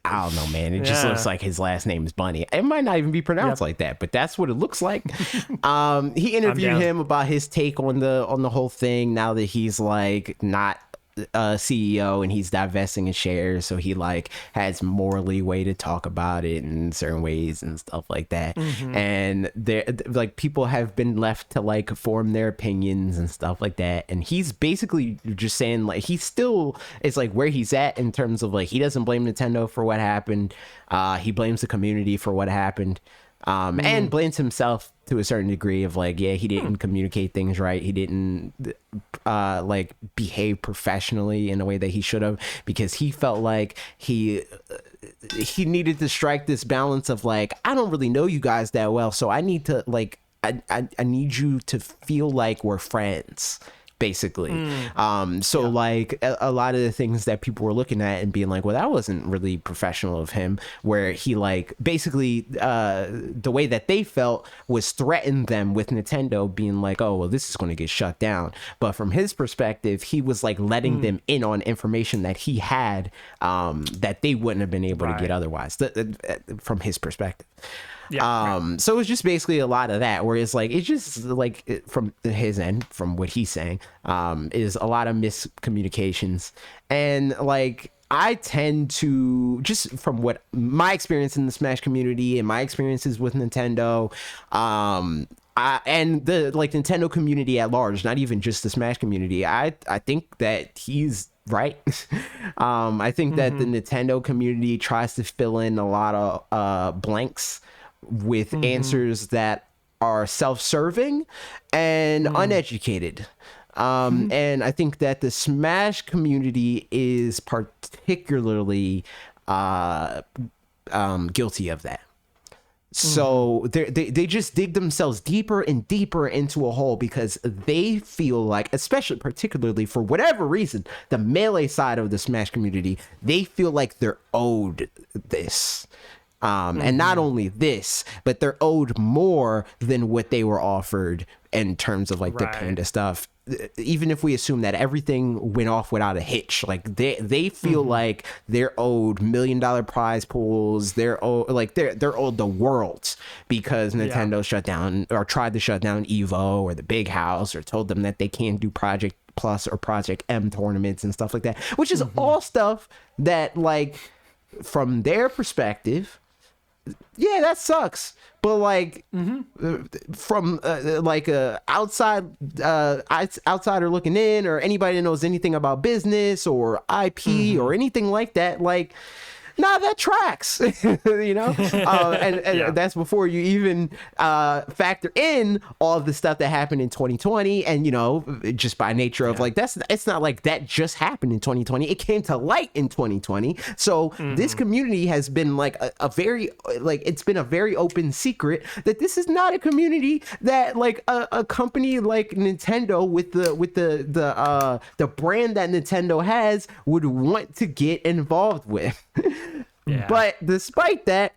don't know, man. It just looks like his last name is Bunny. It might not even be pronounced like that, but that's what it looks like. He interviewed him about his take on the whole thing now that he's like not CEO and he's divesting his shares, so he like has more leeway to talk about it in certain ways and stuff like that. And there, like, people have been left to like form their opinions and stuff like that, and he's basically just saying like he still is like where he's at in terms of like he doesn't blame Nintendo for what happened. He blames the community for what happened. And blames himself to a certain degree of like, he didn't communicate things right. He didn't like behave professionally in a way that he should have, because he felt like he needed to strike this balance of like, I don't really know you guys that well, so I need to like I need you to feel like we're friends, basically. Like a lot of the things that people were looking at and being like, well, that wasn't really professional of him, where he like basically the way that they felt was threatened them with Nintendo being like, oh, well, this is going to get shut down. But from his perspective, he was like letting them in on information that he had that they wouldn't have been able to get otherwise, from his perspective. So it was just basically a lot of that, where it's like, it's just like from his end, from what he's saying, is a lot of miscommunications. And like, I tend to, just from what my experience in the Smash community and my experiences with Nintendo, and the like Nintendo community at large, not even just the Smash community, I think that he's right. I think that the Nintendo community tries to fill in a lot of blanks with answers that are self-serving and uneducated. And I think that the Smash community is particularly guilty of that. So they just dig themselves deeper and deeper into a hole because they feel like, especially particularly for whatever reason, the Melee side of the Smash community, they feel like they're owed this. And not only this, but they're owed more than what they were offered in terms of like the Panda stuff. Even if we assume that everything went off without a hitch, like they feel like they're owed $1 million prize pools. They're owed they're owed the world because Nintendo shut down or tried to shut down Evo or the Big House, or told them that they can't do Project Plus or Project M tournaments and stuff like that, which is all stuff that, like, from their perspective, yeah, that sucks. But like from like a outsider looking in, or anybody that knows anything about business or IP or anything like that, like, nah, that tracks. And that's before you even factor in all of the stuff that happened in 2020. And, just by nature of like, it's not like that just happened in 2020. It came to light in 2020. So this community has been like a very, like, it's been a very open secret that this is not a community that like a company like Nintendo with the brand that Nintendo has would want to get involved with. But despite that,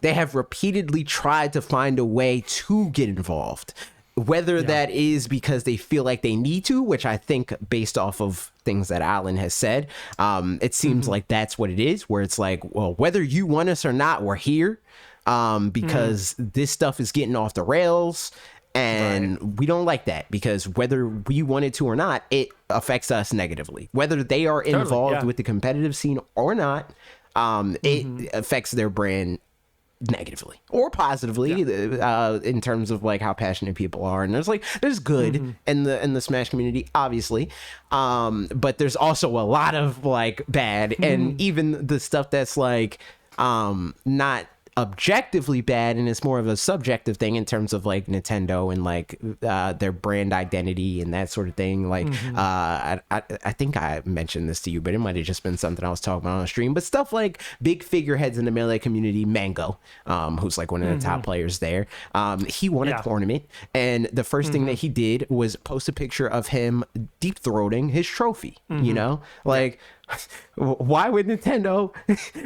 they have repeatedly tried to find a way to get involved, whether that is because they feel like they need to, which I think, based off of things that Alan has said, it seems like that's what it is, where it's like, well, whether you want us or not, we're here because this stuff is getting off the rails. And we don't like that, because whether we want it to or not, it affects us negatively. Whether they are involved with the competitive scene or not, it affects their brand negatively or positively in terms of like how passionate people are. And there's good in the Smash community, obviously, but there's also a lot of like bad, and even the stuff that's like not objectively bad, and it's more of a subjective thing in terms of like Nintendo and like their brand identity and that sort of thing. Like I think I mentioned this to you, but it might have just been something I was talking about on stream. But stuff like big figureheads in the Melee community, Mango, who's like one of the top players there, he won a tournament, and the first thing that he did was post a picture of him deep throating his trophy. Like, why would Nintendo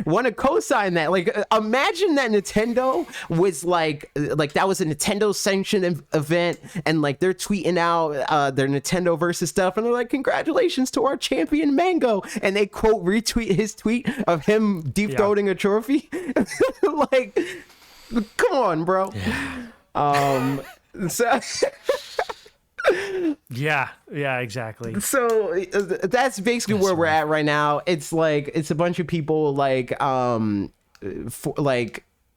want to co-sign that? Like, imagine that Nintendo was like that was a Nintendo sanctioned event, and like they're tweeting out their Nintendo versus stuff, and they're like, congratulations to our champion Mango, and they quote retweet his tweet of him deep throating a trophy. Like, come on, bro. So yeah, exactly. So that's basically where we're at right now. It's like, it's a bunch of people like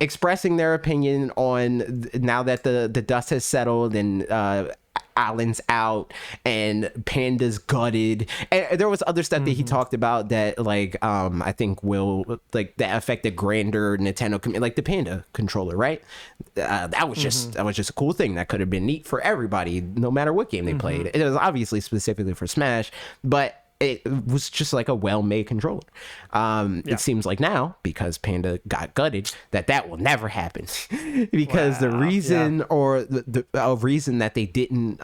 expressing their opinion on, now that the dust has settled and Alan's out and Panda's gutted, and there was other stuff that he talked about that like I think will like that affected grander Nintendo, like the Panda controller, right? That was just a cool thing that could have been neat for everybody, no matter what game they played. It was obviously specifically for Smash, but it was just like a well-made controller. It seems like now, because Panda got gutted, that will never happen. Because the reason or the reason that they didn't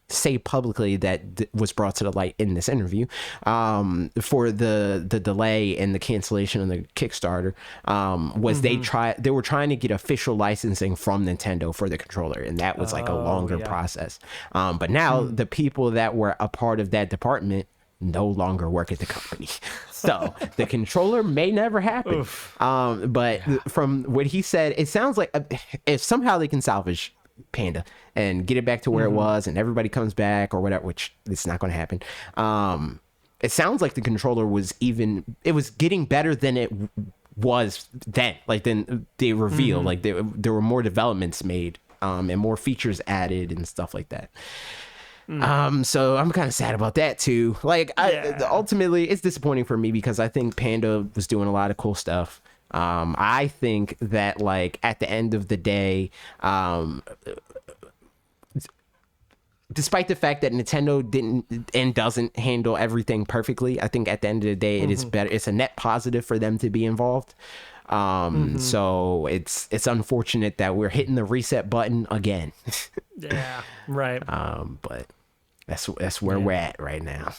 say publicly that was brought to the light in this interview for the delay and the cancellation of the Kickstarter was they were trying to get official licensing from Nintendo for the controller, and that was like a longer process. But now the people that were a part of that department no longer work at the company. So the controller may never happen. But from what he said, it sounds like if somehow they can salvage Panda and get it back to where it was and everybody comes back or whatever, which it's not going to happen. It sounds like the controller was getting better than it was then. Like then they revealed like there were more developments made and more features added and stuff like that. So I'm kind of sad about that too. Like ultimately it's disappointing for me because I think Panda was doing a lot of cool stuff. I think that like at the end of the day, despite the fact that Nintendo didn't and doesn't handle everything perfectly, I think at the end of the day it is better. It's a net positive for them to be involved. So it's unfortunate that we're hitting the reset button again. Yeah, right. But that's where we're at right now.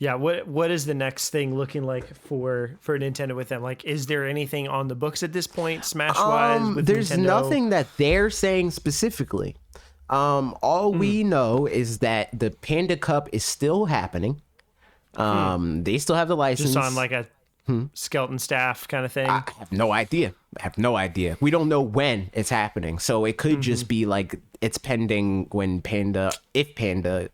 Yeah, what is the next thing looking like for Nintendo with them? Like, is there anything on the books at this point, Smash wise? There's Nintendo? nothing that they're saying specifically. All we know is that the Panda Cup is still happening. They still have the license. Just on like a skeleton staff kind of thing. I have no idea. We don't know when it's happening. So it could just be like it's pending if Panda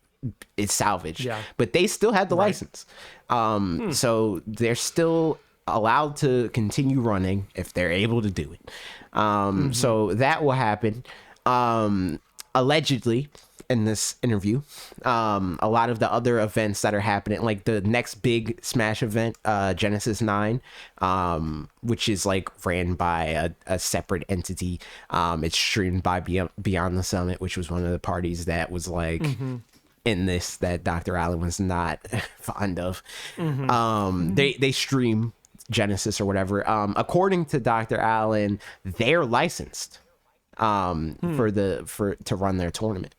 is salvaged. Yeah. But they still have the license. So they're still allowed to continue running if they're able to do it. So that will happen. Allegedly, in this interview, a lot of the other events that are happening, like the next big Smash event, Genesis 9, which is like ran by a separate entity. It's streamed by Beyond the Summit, which was one of the parties that was like in this that Dr. Allen was not fond of. They stream Genesis or whatever. According to Dr. Allen, they're licensed to run their tournament.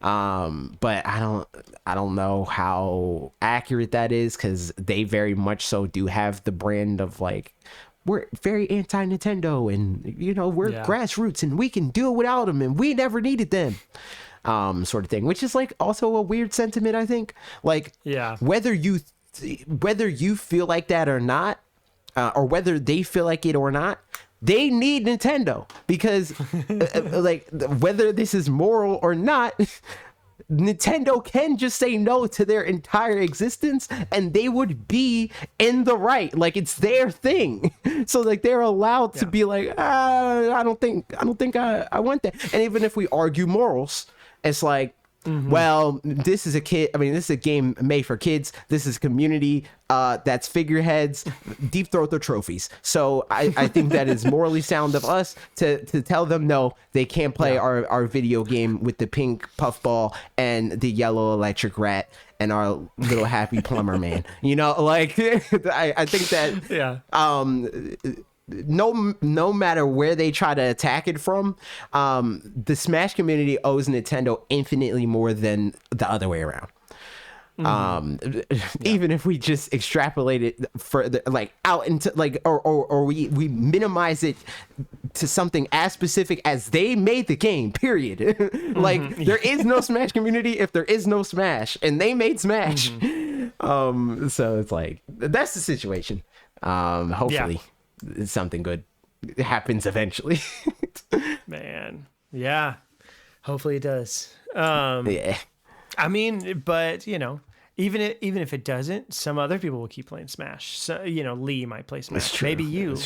But I don't know how accurate that is, because they very much so do have the brand of like, we're very anti-Nintendo and we're grassroots and we can do it without them and we never needed them, sort of thing, which is like also a weird sentiment, I think. Like, whether you feel like that or not, or whether they feel like it or not, they need Nintendo, because like whether this is moral or not, Nintendo can just say no to their entire existence and they would be in the right. Like, it's their thing. So like they're allowed to be like, I don't think I want that. And even if we argue morals, it's like, well, this is a game made for kids. This is a community that's figureheads, deep throat their trophies. So I think that is morally sound of us to tell them no, they can't play our video game with the pink puffball and the yellow electric rat and our little happy plumber man. Like I think that no matter where they try to attack it from, the Smash community owes Nintendo infinitely more than the other way around. Even if we just extrapolate it further, like out into like, or we minimize it to something as specific as they made the game, period. Like there is no Smash community if there is no Smash, and they made Smash. So it's like, that's the situation. Hopefully something good happens eventually. Man, yeah, hopefully it does. I mean, but even if it doesn't, some other people will keep playing Smash. So Lee might play Smash. Maybe you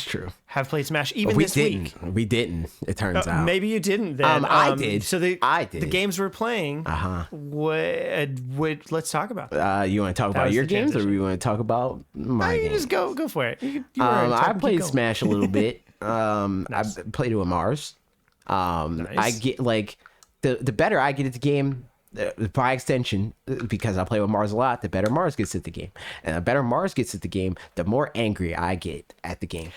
have played Smash this week. We didn't. It turns out. Maybe you didn't. Then I did. So I did. The games we're playing. What? Let's talk about that. You want to talk about your games, or you want to talk about my games? Just go for it. I played Smash a little bit. Nice. I played it with Mars. Nice. I get like the better I get at the game, by extension, because I play with Mars a lot, the better Mars gets at the game. And the better Mars gets at the game, the more angry I get at the game.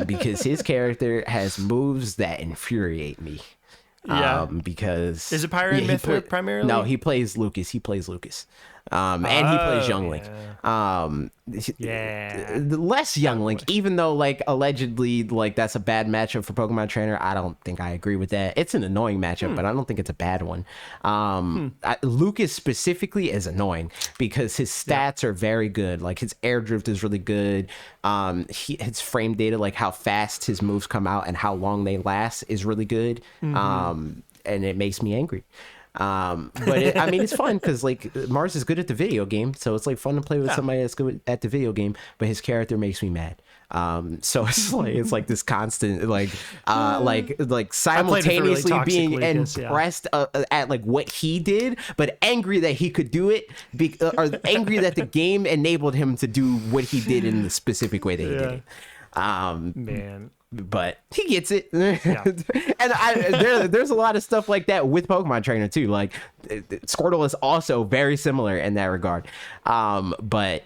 Because his character has moves that infuriate me. Yeah. Because is it Pyro and Myth primarily? No, he plays Lucas. And he plays Young Link. Less Young Link, even though like allegedly like that's a bad matchup for Pokemon Trainer. I don't think I agree with that. It's an annoying matchup, but I don't think it's a bad one. Lucas specifically is annoying because his stats are very good. Like his air drift is really good. His frame data, like how fast his moves come out and how long they last, is really good. And it makes me angry. But I mean, it's fun because like Mars is good at the video game, so it's like fun to play with somebody that's good at the video game, but his character makes me mad. So it's like this constant like simultaneously really being Lucas, impressed at like what he did, but angry that he could do it, or angry that the game enabled him to do what he did in the specific way that he did it. Man. But he gets it. And there's a lot of stuff like that with Pokemon Trainer too. Like Squirtle is also very similar in that regard. But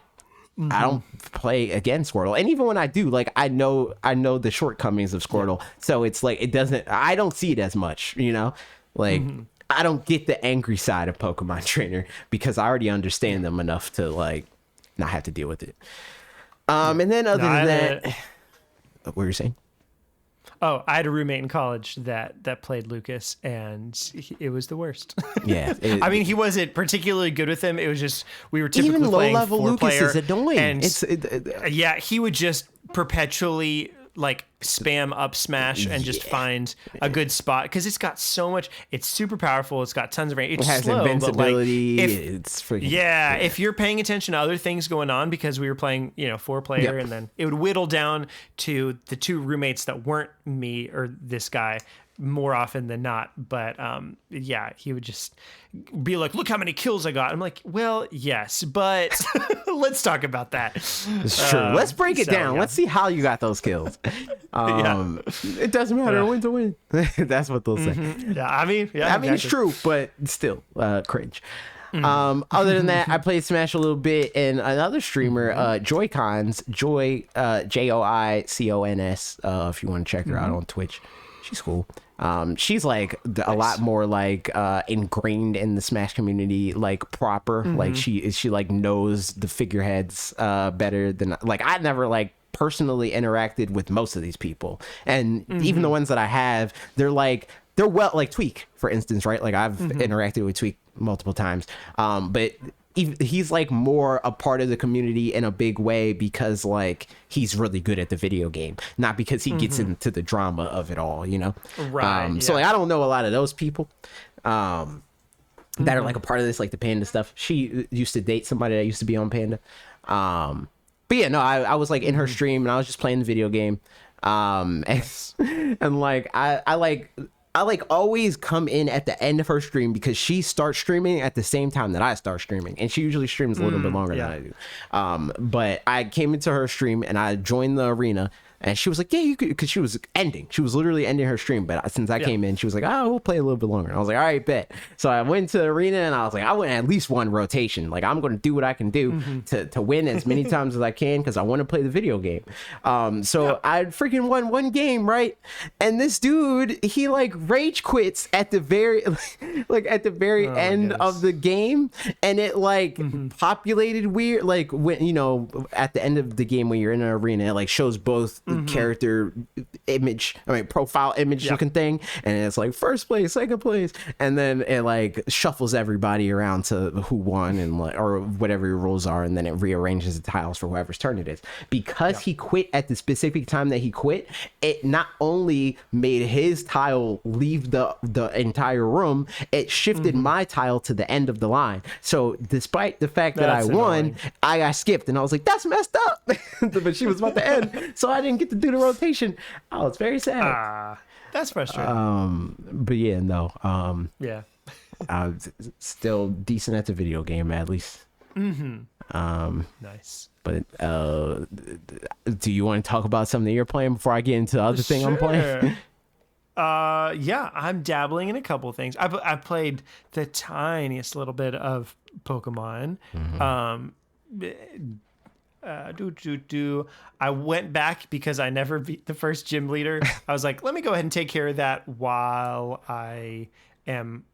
I don't play against Squirtle. And even when I do, like I know the shortcomings of Squirtle. So it's like I don't see it as much, you know? Like I don't get the angry side of Pokemon Trainer because I already understand them enough to like not have to deal with it. And then other than that, what were you saying? Oh, I had a roommate in college that played Lucas, and it was the worst. Yeah, I mean, he wasn't particularly good with him. It was just we were typically even playing low-level Lucas is annoying. And he would just perpetually like spam up smash and just find a good spot because it's got so much. It's super powerful. It's got tons of range. It's has slow, invincibility. But like, it's freaking if you're paying attention to other things going on, because we were playing 4-player, and then it would whittle down to the two roommates that weren't me or this guy more often than not. But he would just be like, look how many kills I got. I'm like, well, yes, but let's talk about that. It's true. Let's break it down. Let's see how you got those kills. It doesn't matter. Win to win. That's what they'll say. Yeah, I mean, it's true, but still cringe. Other than that, I played Smash a little bit, and another streamer, Joy-Cons, Joycons, if you want to check her out on Twitch. She's cool. She's like a lot more like ingrained in the Smash community, like proper. Like she like knows the figureheads better than like I never like personally interacted with most of these people, and even the ones that I have, they're well, like Tweak, for instance, right? Like I've interacted with Tweak multiple times, but he's like more a part of the community in a big way because like he's really good at the video game, not because he gets into the drama of it all, you know? Right. So like I don't know a lot of those people that are like a part of this, like the Panda stuff. She used to date somebody that used to be on Panda. But yeah, no, I was like in her stream and I was just playing the video game. And like I like always come in at the end of her stream because she starts streaming at the same time that I start streaming, and she usually streams a little bit longer than I do. But I came into her stream and I joined the arena, and she was like, yeah, you could, because she was literally ending her stream. But since I came in, she was like, oh, we'll play a little bit longer. And I was like, all right, bet. So I went to the arena and I was like, I went at least one rotation. Like I'm going to do what I can do to win as many times as I can because I want to play the video game. So I freaking won one game, right? And this dude, he like rage quits at the very end of the game, and it like populated weird, like when at the end of the game when you're in an arena, it like shows both character profile image looking thing, and it's like first place, second place, and then it like shuffles everybody around to who won and like or whatever your rules are, and then it rearranges the tiles for whoever's turn it is. Because he quit at the specific time that he quit, it not only made his tile leave the entire room, it shifted my tile to the end of the line. So despite the fact that I won, I got skipped, and I was like, that's messed up. But she was about to end, so I didn't get to do the rotation. Oh, it's very sad. That's frustrating. But yeah, no. Yeah. Still decent at the video game, at least. Nice. But do you want to talk about something you're playing before I get into the other thing I'm playing? Yeah, I'm dabbling in a couple things. I've played the tiniest little bit of Pokemon. I went back because I never beat the first gym leader. I was like, let me go ahead and take care of that while I am,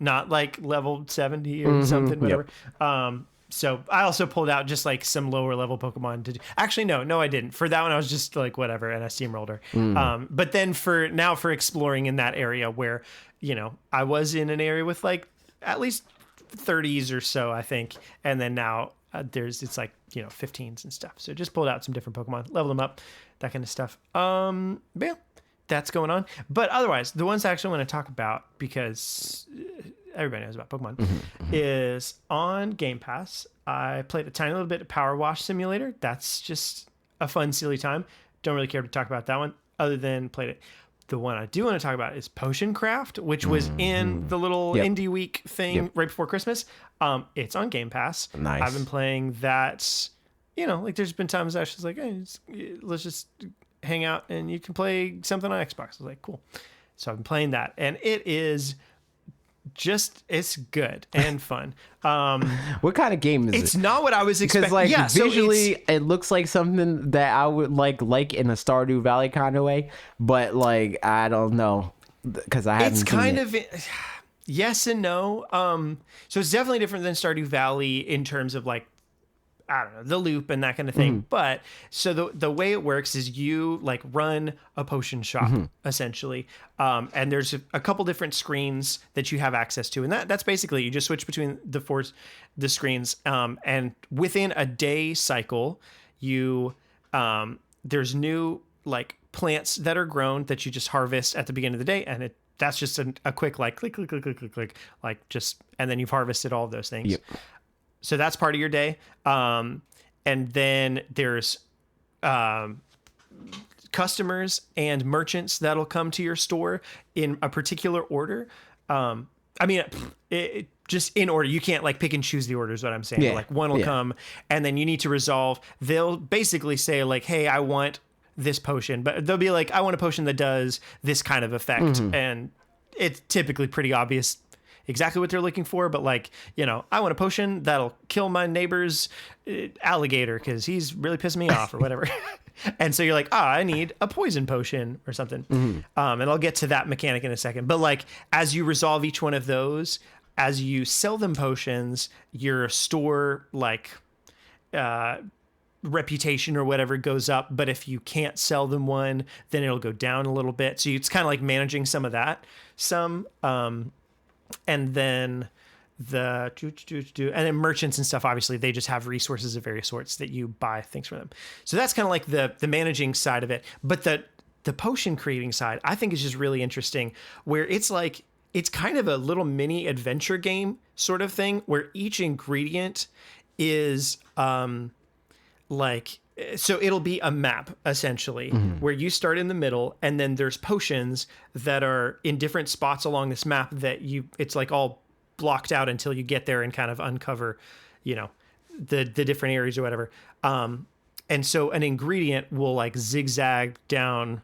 not like level 70 or something, whatever. Yep. So I also pulled out just like some lower level Pokemon to do. Actually, no, I didn't. For that one, I was just like, whatever, and I steamrolled her. But then for exploring in that area where, I was in an area with like at least 30s or so, I think. And then now it's like, 15s and stuff. So just pulled out some different Pokemon, leveled them up, that kind of stuff. But yeah, that's going on. But otherwise, the ones I actually want to talk about, because everybody knows about Pokemon, is on Game Pass. I played a tiny little bit of Power Wash Simulator. That's just a fun, silly time. Don't really care to talk about that one other than played it. The one I do want to talk about is Potion Craft, which was in the little Indie Week thing right before Christmas. It's on Game Pass. Nice. I've been playing that, like there's been times I was just like, hey, let's just hang out and you can play something on Xbox. I was like, cool. So I've been playing that, and it is it's good and fun. What kind of game is it? It's not what I was expecting. Because visually, it looks like something that I would like in a Stardew Valley kind of way, but I don't know, because I haven't. It's kind of yes and no. So it's definitely different than Stardew Valley in terms of I don't know, the loop and that kind of thing. But so the way it works is you run a potion shop essentially. And there's a couple different screens that you have access to. And that's basically, you just switch between the screens. And within a day cycle, there's new plants that are grown that you just harvest at the beginning of the day. And that's just a quick click, click, click, click, click, click, and then you've harvested all of those things. Yep. So that's part of your day. And then there's customers and merchants that'll come to your store in a particular order. Just in order. You can't pick and choose the orders, what I'm saying. Yeah. One will come, and then you need to resolve. They'll basically say hey, I want this potion. But they'll be I want a potion that does this kind of effect. And it's typically pretty obvious exactly what they're looking for, but I want a potion that'll kill my neighbor's alligator because he's really pissing me off or whatever. And so you're I need a poison potion or something. And I'll get to that mechanic in a second. But as you resolve each one of those, as you sell them potions, your store reputation or whatever goes up. But if you can't sell them one, then it'll go down a little bit. So it's kind of managing some of that. And then and then merchants and stuff, obviously they just have resources of various sorts that you buy things from them. So that's kind of the managing side of it. But the potion creating side, I think is just really interesting, where it's it's kind of a little mini adventure game sort of thing, where each ingredient is so it'll be a map essentially, where you start in the middle, and then there's potions that are in different spots along this map that it's all blocked out until you get there and kind of uncover, the different areas or whatever. And so an ingredient will zigzag down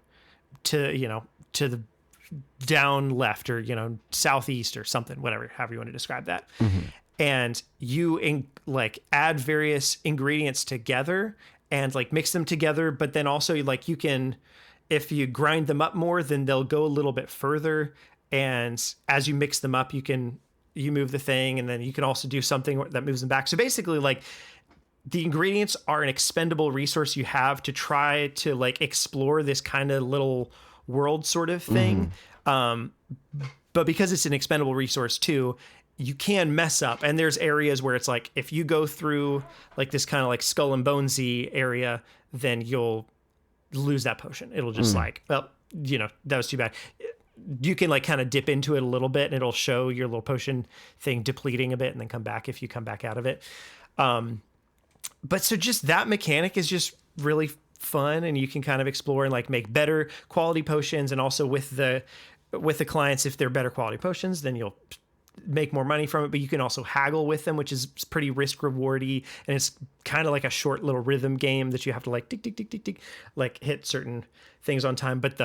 to the down left or, southeast or something, whatever, however you want to describe that. And you add various ingredients together and mix them together. But then also you can, if you grind them up more, then they'll go a little bit further. And as you mix them up, you move the thing, and then you can also do something that moves them back. So basically the ingredients are an expendable resource you have to try to explore this kind of little world sort of thing. But because it's an expendable resource too, you can mess up. And there's areas where it's if you go through this kind of skull and bonesy area, then you'll lose that potion. It'll just well, that was too bad. You can kind of dip into it a little bit, and it'll show your little potion thing depleting a bit, and then come back if you come back out of it. But so just that mechanic is just really fun, and you can kind of explore and make better quality potions. And also with the clients, if they're better quality potions, then you'll make more money from it. But you can also haggle with them, which is pretty risk rewardy, and it's kind of like a short little rhythm game that you have to tick tick tick tick tick hit certain things on time. But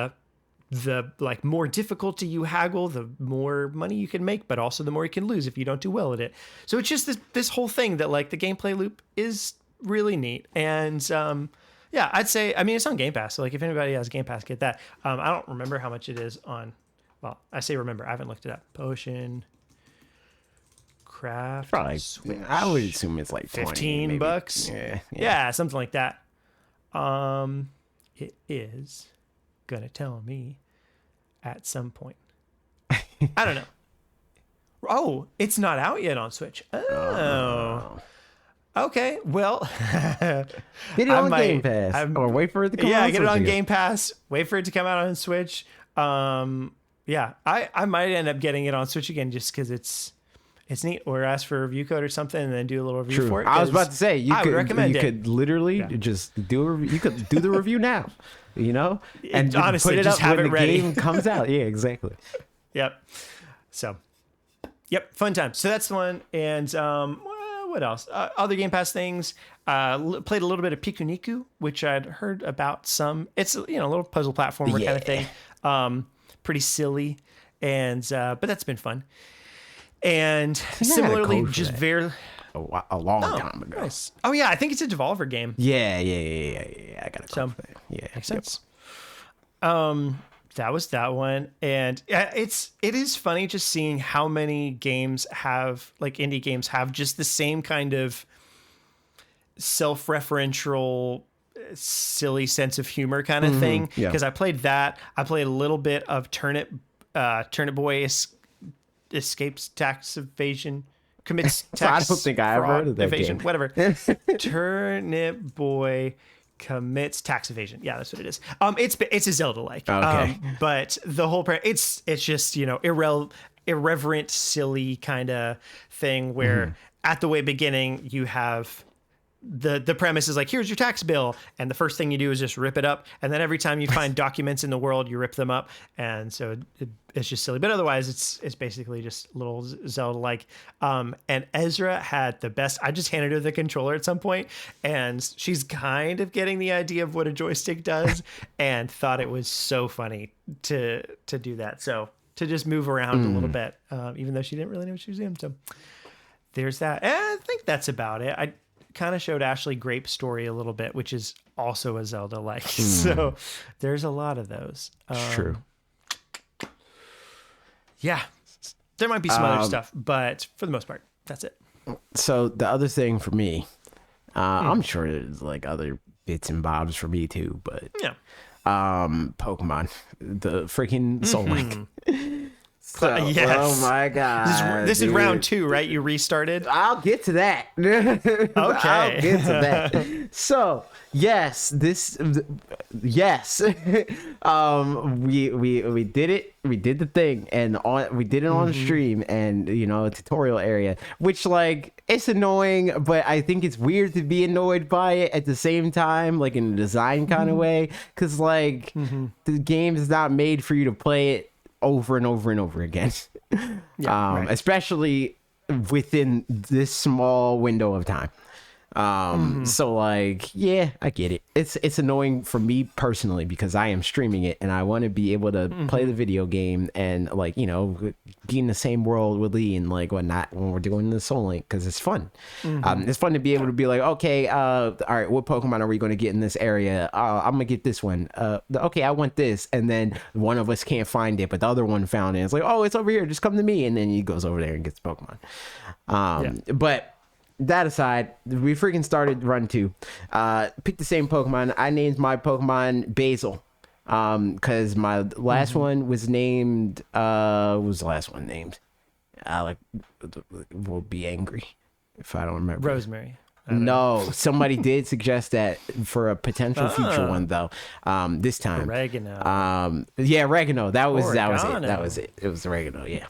the like more difficulty you haggle, the more money you can make, but also the more you can lose if you don't do well at it. So it's just this whole thing that like the gameplay loop is really neat. And yeah, I'd say, I mean, it's on Game Pass. So like if anybody has Game Pass, get that. I don't remember how much it is on, well, I say remember, I haven't looked it up. Potion Craft. Probably, Switch. I would assume it's like 15 bucks. Yeah, something like that. It is gonna tell me at some point. I don't know. Oh, it's not out yet on Switch. Oh. Okay, well, get it on Game Pass, or wait for it to come out. Yeah, get it on Game Pass. Wait for it to come out on Switch. Yeah, I might end up getting it on Switch again just because it's neat. Or ask for a review code or something, and then do a little review for it. I was about to say I would recommend it. Could literally just do a review. You could do the review now, you know, and honestly, put it just up have when it the ready. game comes out. Yeah, exactly. Yep. So, yep, fun time. So that's the one. And what else? Other Game Pass things. Played a little bit of Pikuniku, which I'd heard about some. It's a little puzzle platformer kind of thing. Pretty silly, and but that's been fun. And similarly, just very a long time ago. Nice. Oh yeah, I think it's a Devolver game. Yeah. I got a code for that. Yeah, makes sense. That was that one, and it is funny just seeing how many games have, like indie games have, just the same kind of self-referential, silly sense of humor kind of thing. Because I played that. I played a little bit of Turnip Boy escapes tax evasion, commits tax. I don't think I ever heard of that evasion, game. whatever. Turnip Boy commits tax evasion. Yeah, that's what it is. It's a Zelda like. Okay. But the whole it's just irreverent, silly kind of thing where at the way beginning you have the premise is like, here's your tax bill, and the first thing you do is just rip it up, and then every time you find documents in the world you rip them up, and so it's just silly, but otherwise it's basically just little Zelda like. And Ezra had the best. I just handed her the controller at some point, and she's kind of getting the idea of what a joystick does and thought it was so funny to do that, so to just move around a little bit, even though she didn't really know what she was doing. So there's that, and I think that's about it. I kind of showed Ashley Grape Story a little bit, which is also a Zelda like. So there's a lot of those. True. Yeah, there might be some other stuff, but for the most part, that's it. So the other thing for me, I'm sure there's like other bits and bobs for me too, but yeah, Pokemon, the freaking Soul Link. So, yes. Oh my god! This is round 2, right? You restarted. I'll get to that. Okay, I'll get to that. So yes, yes, we did it. We did the thing, and we did it on stream, and a tutorial area, which like it's annoying, but I think it's weird to be annoyed by it at the same time, like in a design kind of way, because like the game is not made for you to play it over and over and over again. Right. Especially within this small window of time. So like, yeah, I get it. It's annoying for me personally because I am streaming it and I want to be able to play the video game and like, be in the same world with Lee and like whatnot when we're doing the Soul Link, because it's fun. It's fun to be able to be like, okay, all right, what Pokemon are we going to get in this area? I'm gonna get this one. Okay, I want this, and then one of us can't find it, but the other one found it. It's like, oh, it's over here. Just come to me, and then he goes over there and gets Pokemon. But that aside, we freaking started run 2. Picked the same Pokemon. I named my Pokemon Basil. Because my last one was named, what was the last one named? Alec will be angry if I don't remember. Rosemary. No, somebody did suggest that for a potential future one though. This time. Oregano. Yeah, oregano. That was it. It was oregano. Yeah.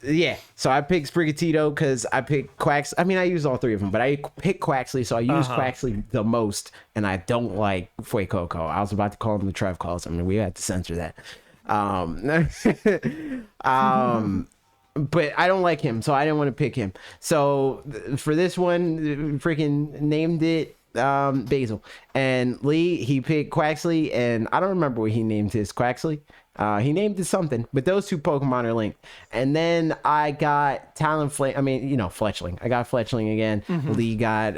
Yeah, so I picked Sprigatito because I picked Quacks. I mean, I use all 3 of them, but I picked Quaxley, so I use Quaxley the most, and I don't like Fuecoco. I was about to call him the Trev calls. I mean, we had to censor that. But I don't like him, so I didn't want to pick him. So for this one, freaking named it Basil. And Lee, he picked Quaxley, and I don't remember what he named his Quaxley. He named it something, but those two Pokemon are linked. And then I got Talonflame. I mean, Fletchling. I got Fletchling again. Lee got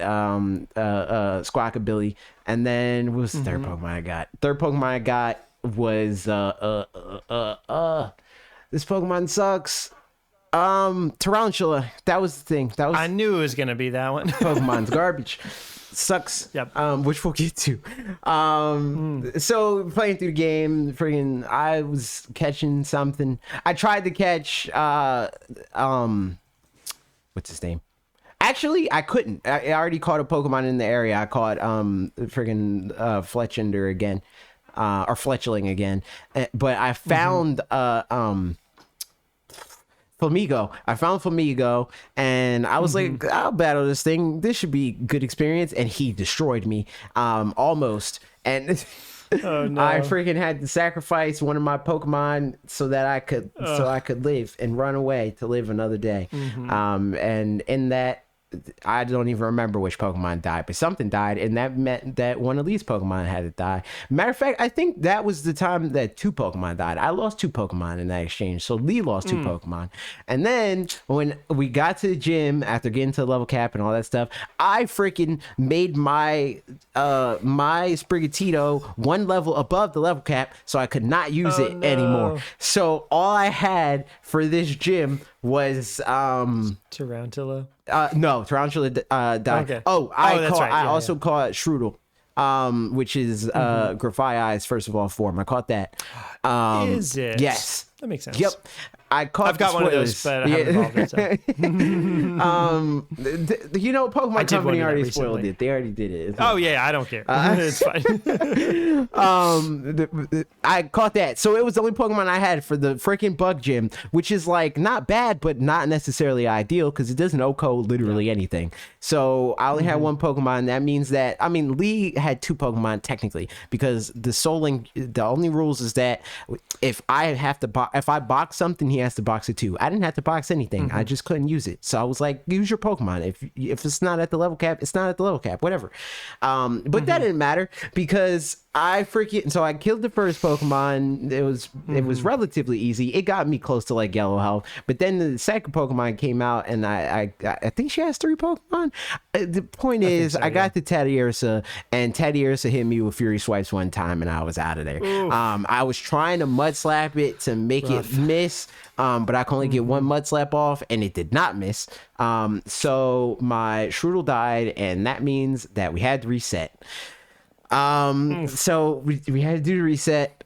Squawkabilly. And then what was the third Pokemon I got? Third Pokemon I got was this Pokemon sucks. Tarantula. That was the thing. I knew it was gonna be that one. Pokemon's garbage. Sucks. Yep. Which we'll get to. So playing through the game, freaking, I was catching something. I tried to catch what's his name? Actually, I couldn't. I already caught a Pokemon in the area. I caught freaking Fletchinder again. Or Fletchling again. But I found Flamigo. I found Flamigo, and I was like, I'll battle this thing. This should be good experience. And he destroyed me, almost. And oh, no. I freaking had to sacrifice one of my Pokemon so that I could live and run away to live another day. And in that, I don't even remember which Pokemon died, but something died, and that meant that one of these Pokemon had to die. Matter of fact, I think that was the time that two Pokemon died. I lost two Pokemon in that exchange, so Lee lost two Pokemon. And then when we got to the gym after getting to the level cap and all that stuff, I freaking made my my Sprigatito one level above the level cap, so I could not use it anymore. So all I had for this gym was Tarantula. No, Tarantula died. Okay. I also caught Shroodle, which is Graphite Eyes first of all form. I caught that. Is it? Yes. That makes sense. Yep. I've got one of those, but I haven't evolved it. So. Pokemon Company already spoiled it. They already did it. I don't care. It's fine. I caught that. So it was the only Pokemon I had for the freaking bug gym, which is like not bad, but not necessarily ideal because it doesn't OHKO literally anything. So I only had one Pokemon. That means that, Lee had two Pokemon technically because the only rules is that if I box something, he has to box it too. I didn't have to box anything. I just couldn't use it. So I was like, use your Pokemon. If it's not at the level cap, it's not at the level cap, whatever. But that didn't matter because I killed the first Pokemon. It was relatively easy. It got me close to like yellow health. But then the second Pokemon came out, and I think she has 3 Pokemon. The point is, I got to Teddiursa, and Teddiursa hit me with Fury Swipes one time, and I was out of there. I was trying to mud slap it to make it miss, but I could only get one mud slap off, and it did not miss. So my Shroodle died, and that means that we had to reset. So we had to do the reset.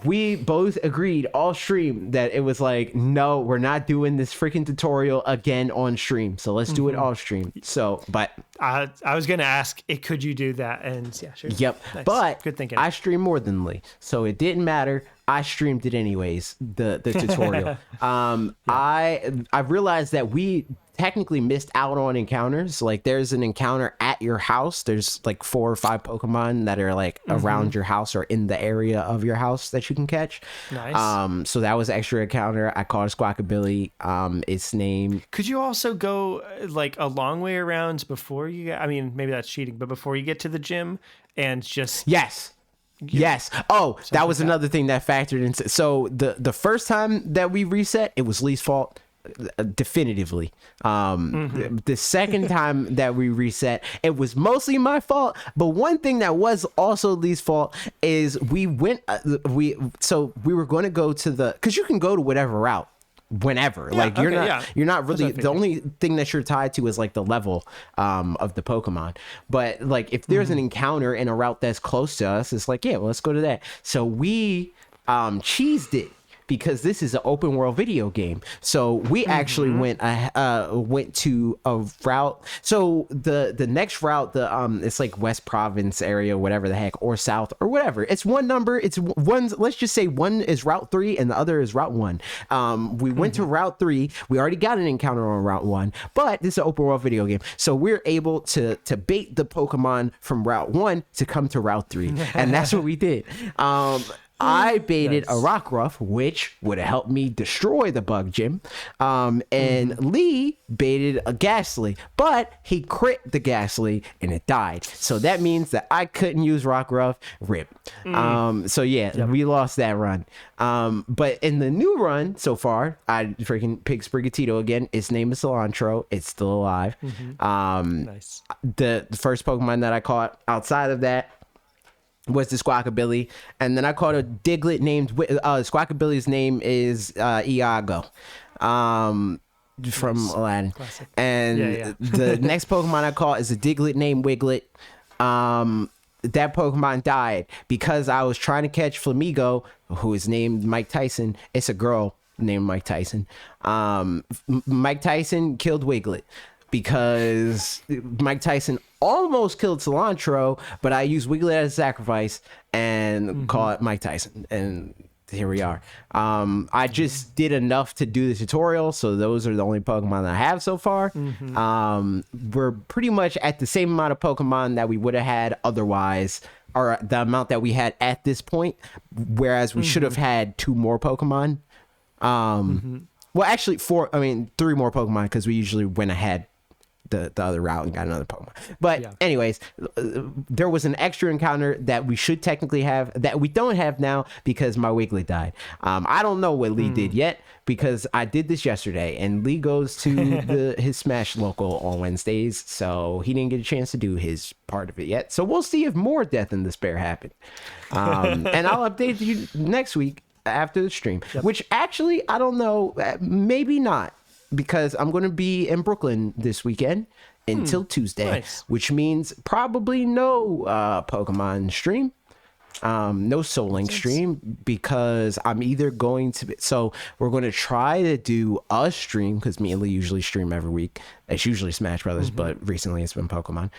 We both agreed all stream that it was like, no, we're not doing this freaking tutorial again on stream. So let's do it off stream. So, but I was going to ask, could you do that? And yeah, sure. Yep. Nice. But good thinking. I stream more than Lee, so it didn't matter. I streamed it anyways, the tutorial. I realized that we technically missed out on encounters. Like there's an encounter at your house. There's like 4 or 5 Pokemon that are like around your house or in the area of your house that you can catch. Nice. So that was extra encounter. I caught a Squawkabilly. Its name. Could you also go like a long way around before you get, maybe that's cheating, but before you get to the gym and just... Yes. Yes. Oh, that was another thing that factored into. So the first time that we reset, it was Lee's fault. Definitively. The second time that we reset, it was mostly my fault, but one thing that was also Lee's fault is we were going to go to because you can go to whatever route whenever. You're not really, the only thing that you're tied to is like the level of the Pokemon. But like if there's an encounter in a route that's close to us, it's like, yeah, well, let's go to that. So we cheesed it because this is an open world video game. So we actually went to a route. So the next route, it's like West Province area, whatever the heck, or South or whatever. It's one number. It's one. Let's just say one is Route 3 and the other is Route 1. We went to Route 3. We already got an encounter on Route 1, but this is an open world video game. So we're able to bait the Pokemon from Route 1 to come to Route 3, and that's what we did. I baited a Nice. rock ruff, which would have helped me destroy the bug gym. And Lee baited a ghastly, but he crit the ghastly and it died. So that means that I couldn't use rock ruff. Rip. So yeah, we lost that run. But in the new run so far, I freaking picked Sprigatito again. Its name is Cilantro. It's still alive. Nice. The first Pokemon that I caught outside of that was the Squawkabilly, and then I caught a Diglett named Squawkabilly's name is Iago from Aladdin. Classic. And the next Pokemon I caught is a Diglett named Wiglet. That Pokemon died because I was trying to catch Flamigo, who is named Mike Tyson. It's a girl named Mike Tyson. Mike Tyson killed Wiglet because Mike Tyson almost killed Cilantro, but I used Wiglet as a sacrifice and caught Mike Tyson, and here we are. I just did enough to do the tutorial, so those are the only Pokemon that I have so far. We're pretty much at the same amount of Pokemon that we would have had otherwise, or the amount that we had at this point, whereas we should have had 2 more Pokemon. Well, actually 3 more Pokemon, because we usually went ahead the other route and got another Pokemon. But anyways, there was an extra encounter that we should technically have that we don't have now because my Wiglet died. I don't know what Lee did yet because I did this yesterday, and Lee goes to his Smash local on Wednesdays, so he didn't get a chance to do his part of it yet. So we'll see if more death and despair happen. And I'll update you next week after the stream, which actually, I don't know, maybe not, because I'm going to be in Brooklyn this weekend until Tuesday, which means probably no Pokemon stream, no Soul Link stream, because I'm either going to so we're going to try to do a stream, because me and Lee usually stream every week. It's usually Smash Brothers, but recently it's been Pokemon.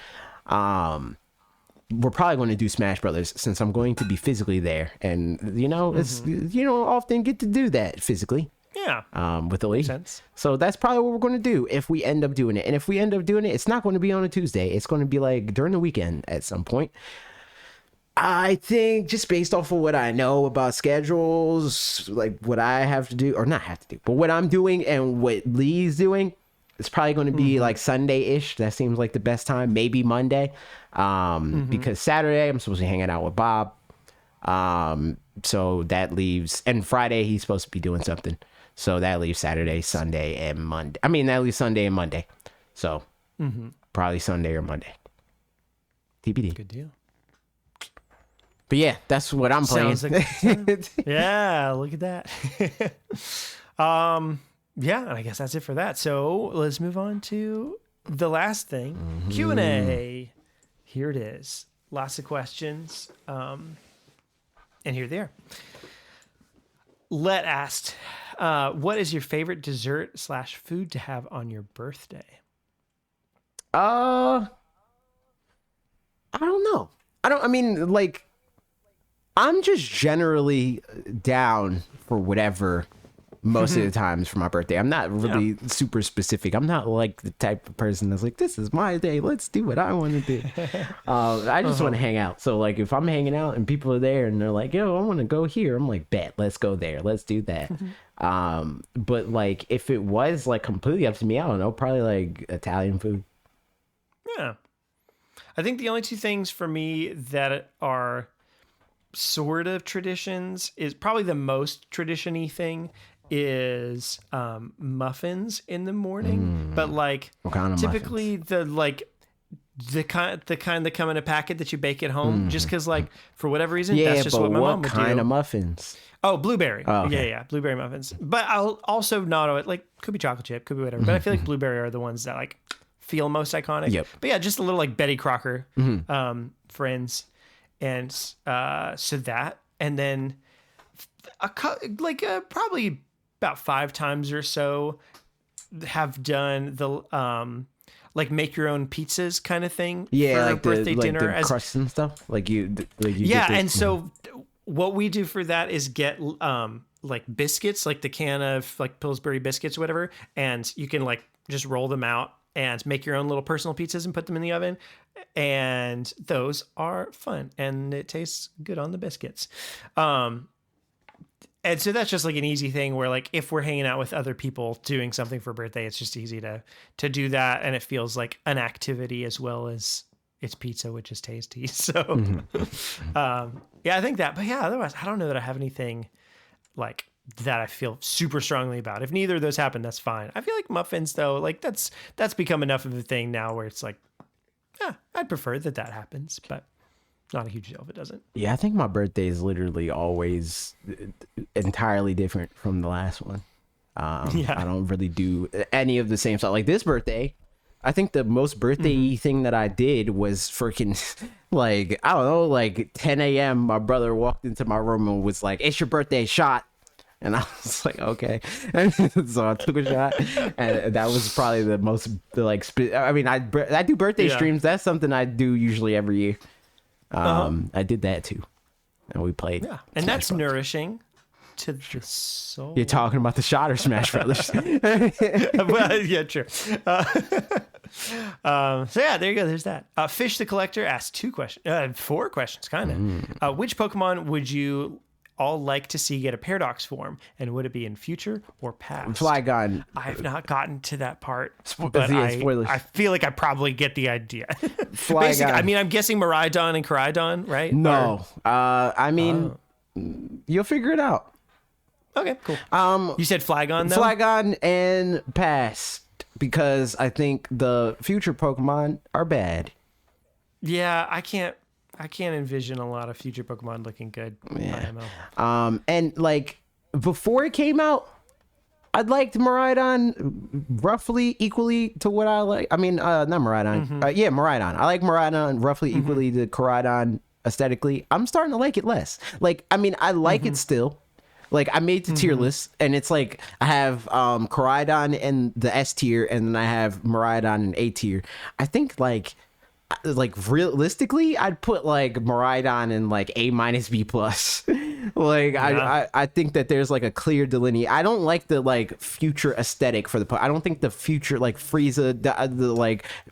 We're probably going to do Smash Brothers since I'm going to be physically there, and it's often get to do that physically. Yeah. With the league. Sense. So that's probably what we're going to do if we end up doing it. And if we end up doing it, it's not going to be on a Tuesday. It's going to be like during the weekend at some point. I think just based off of what I know about schedules, like what I have to do, or not have to do, but what I'm doing and what Lee's doing, it's probably going to be like Sunday-ish. That seems like the best time. Maybe Monday. Because Saturday I'm supposed to be hanging out with Bob. So that leaves, and Friday he's supposed to be doing something. So that leaves Saturday, Sunday, and Monday. I mean, that leaves Sunday and Monday. So probably Sunday or Monday. TBD. Good deal. But yeah, that's what I'm playing. Yeah, look at that. Yeah, and I guess that's it for that. So let's move on to the last thing, Q&A. Here it is. Lots of questions. And here they are. Let asked, what is your favorite dessert / food to have on your birthday? I don't know. I'm just generally down for whatever most of the times for my birthday. I'm not really super specific. I'm not like the type of person that's like, this is my day, let's do what I want to do. I just want to hang out. So like if I'm hanging out and people are there and they're like, yo, I want to go here, I'm like, bet, let's go there, let's do that. But like if it was like completely up to me, I don't know, probably like Italian food. Yeah. I think the only 2 things for me that are sort of traditions is probably the most tradition-y thing is muffins in the morning, but like what kind of typically muffins? the kind that come in a packet that you bake at home, just because like for whatever reason that's just but what my mom would do. What kind of muffins? Oh, blueberry. Oh, okay. Yeah, blueberry muffins. But I'll also not like could be chocolate chip, could be whatever. But I feel like blueberry are the ones that like feel most iconic. Yep. But yeah, just a little like Betty Crocker friends, and so that, and then probably about 5 times or so have done the like make your own pizzas kind of thing for like birthday the, dinner, like the crusts and stuff. So what we do for that is get like biscuits, like the can of like Pillsbury biscuits or whatever, and you can like just roll them out and make your own little personal pizzas and put them in the oven. And those are fun, and it tastes good on the biscuits. And so that's just like an easy thing where like if we're hanging out with other people doing something for birthday, it's just easy to do that, and it feels like an activity as well as it's pizza, which is tasty. So yeah, I think that. But yeah, otherwise I don't know that I have anything like that I feel super strongly about. If neither of those happen, that's fine. I feel like muffins though, like that's become enough of a thing now where it's like, yeah, I'd prefer that happens, but not a huge deal if it doesn't. Yeah, I think my birthday is literally always entirely different from the last one. Yeah. I don't really do any of the same stuff. Like this birthday, I think the most birthday thing that I did was freaking like, I don't know, like 10 a.m. My brother walked into my room and was like, "It's your birthday, shot." And I was like, okay. So I took a shot, and that was probably the most like. I mean, I do birthday streams. That's something I do usually every year. I did that too, and we played. Yeah, and Smash that's Brothers. nourishing to the soul. You're talking about the shot or Smash Brothers? Well, yeah, true. So yeah, there you go. There's that. Fish the Collector asked 4 questions, kind of. Which Pokemon would you all like to see get a Paradox form, and would it be in future or past? Flygon. I have not gotten to that part, but spoilers. I feel like I probably get the idea. Flygon. Basically, I mean, I'm guessing Miraidon and Koraidon, right? No, I mean, you'll figure it out. Okay, cool. You said Flygon, though? Flygon and past, because I think the future Pokemon are bad. Yeah, I can't envision a lot of future Pokemon looking good. Yeah. IMO. And like before it came out, I liked Miraidon roughly equally to what I like. I mean, not Miraidon. Miraidon. I like Miraidon roughly equally to Koraidon aesthetically. I'm starting to like it less. Like, I mean, I like it still. Like, I made the tier list, and it's like I have Koraidon in the S tier, and then I have Miraidon in A tier. I think like realistically, I'd put like Miraidon in like A minus B plus. Like I think that there's like a clear delineation. I don't like the like future aesthetic for the. I don't think the future like Frieza,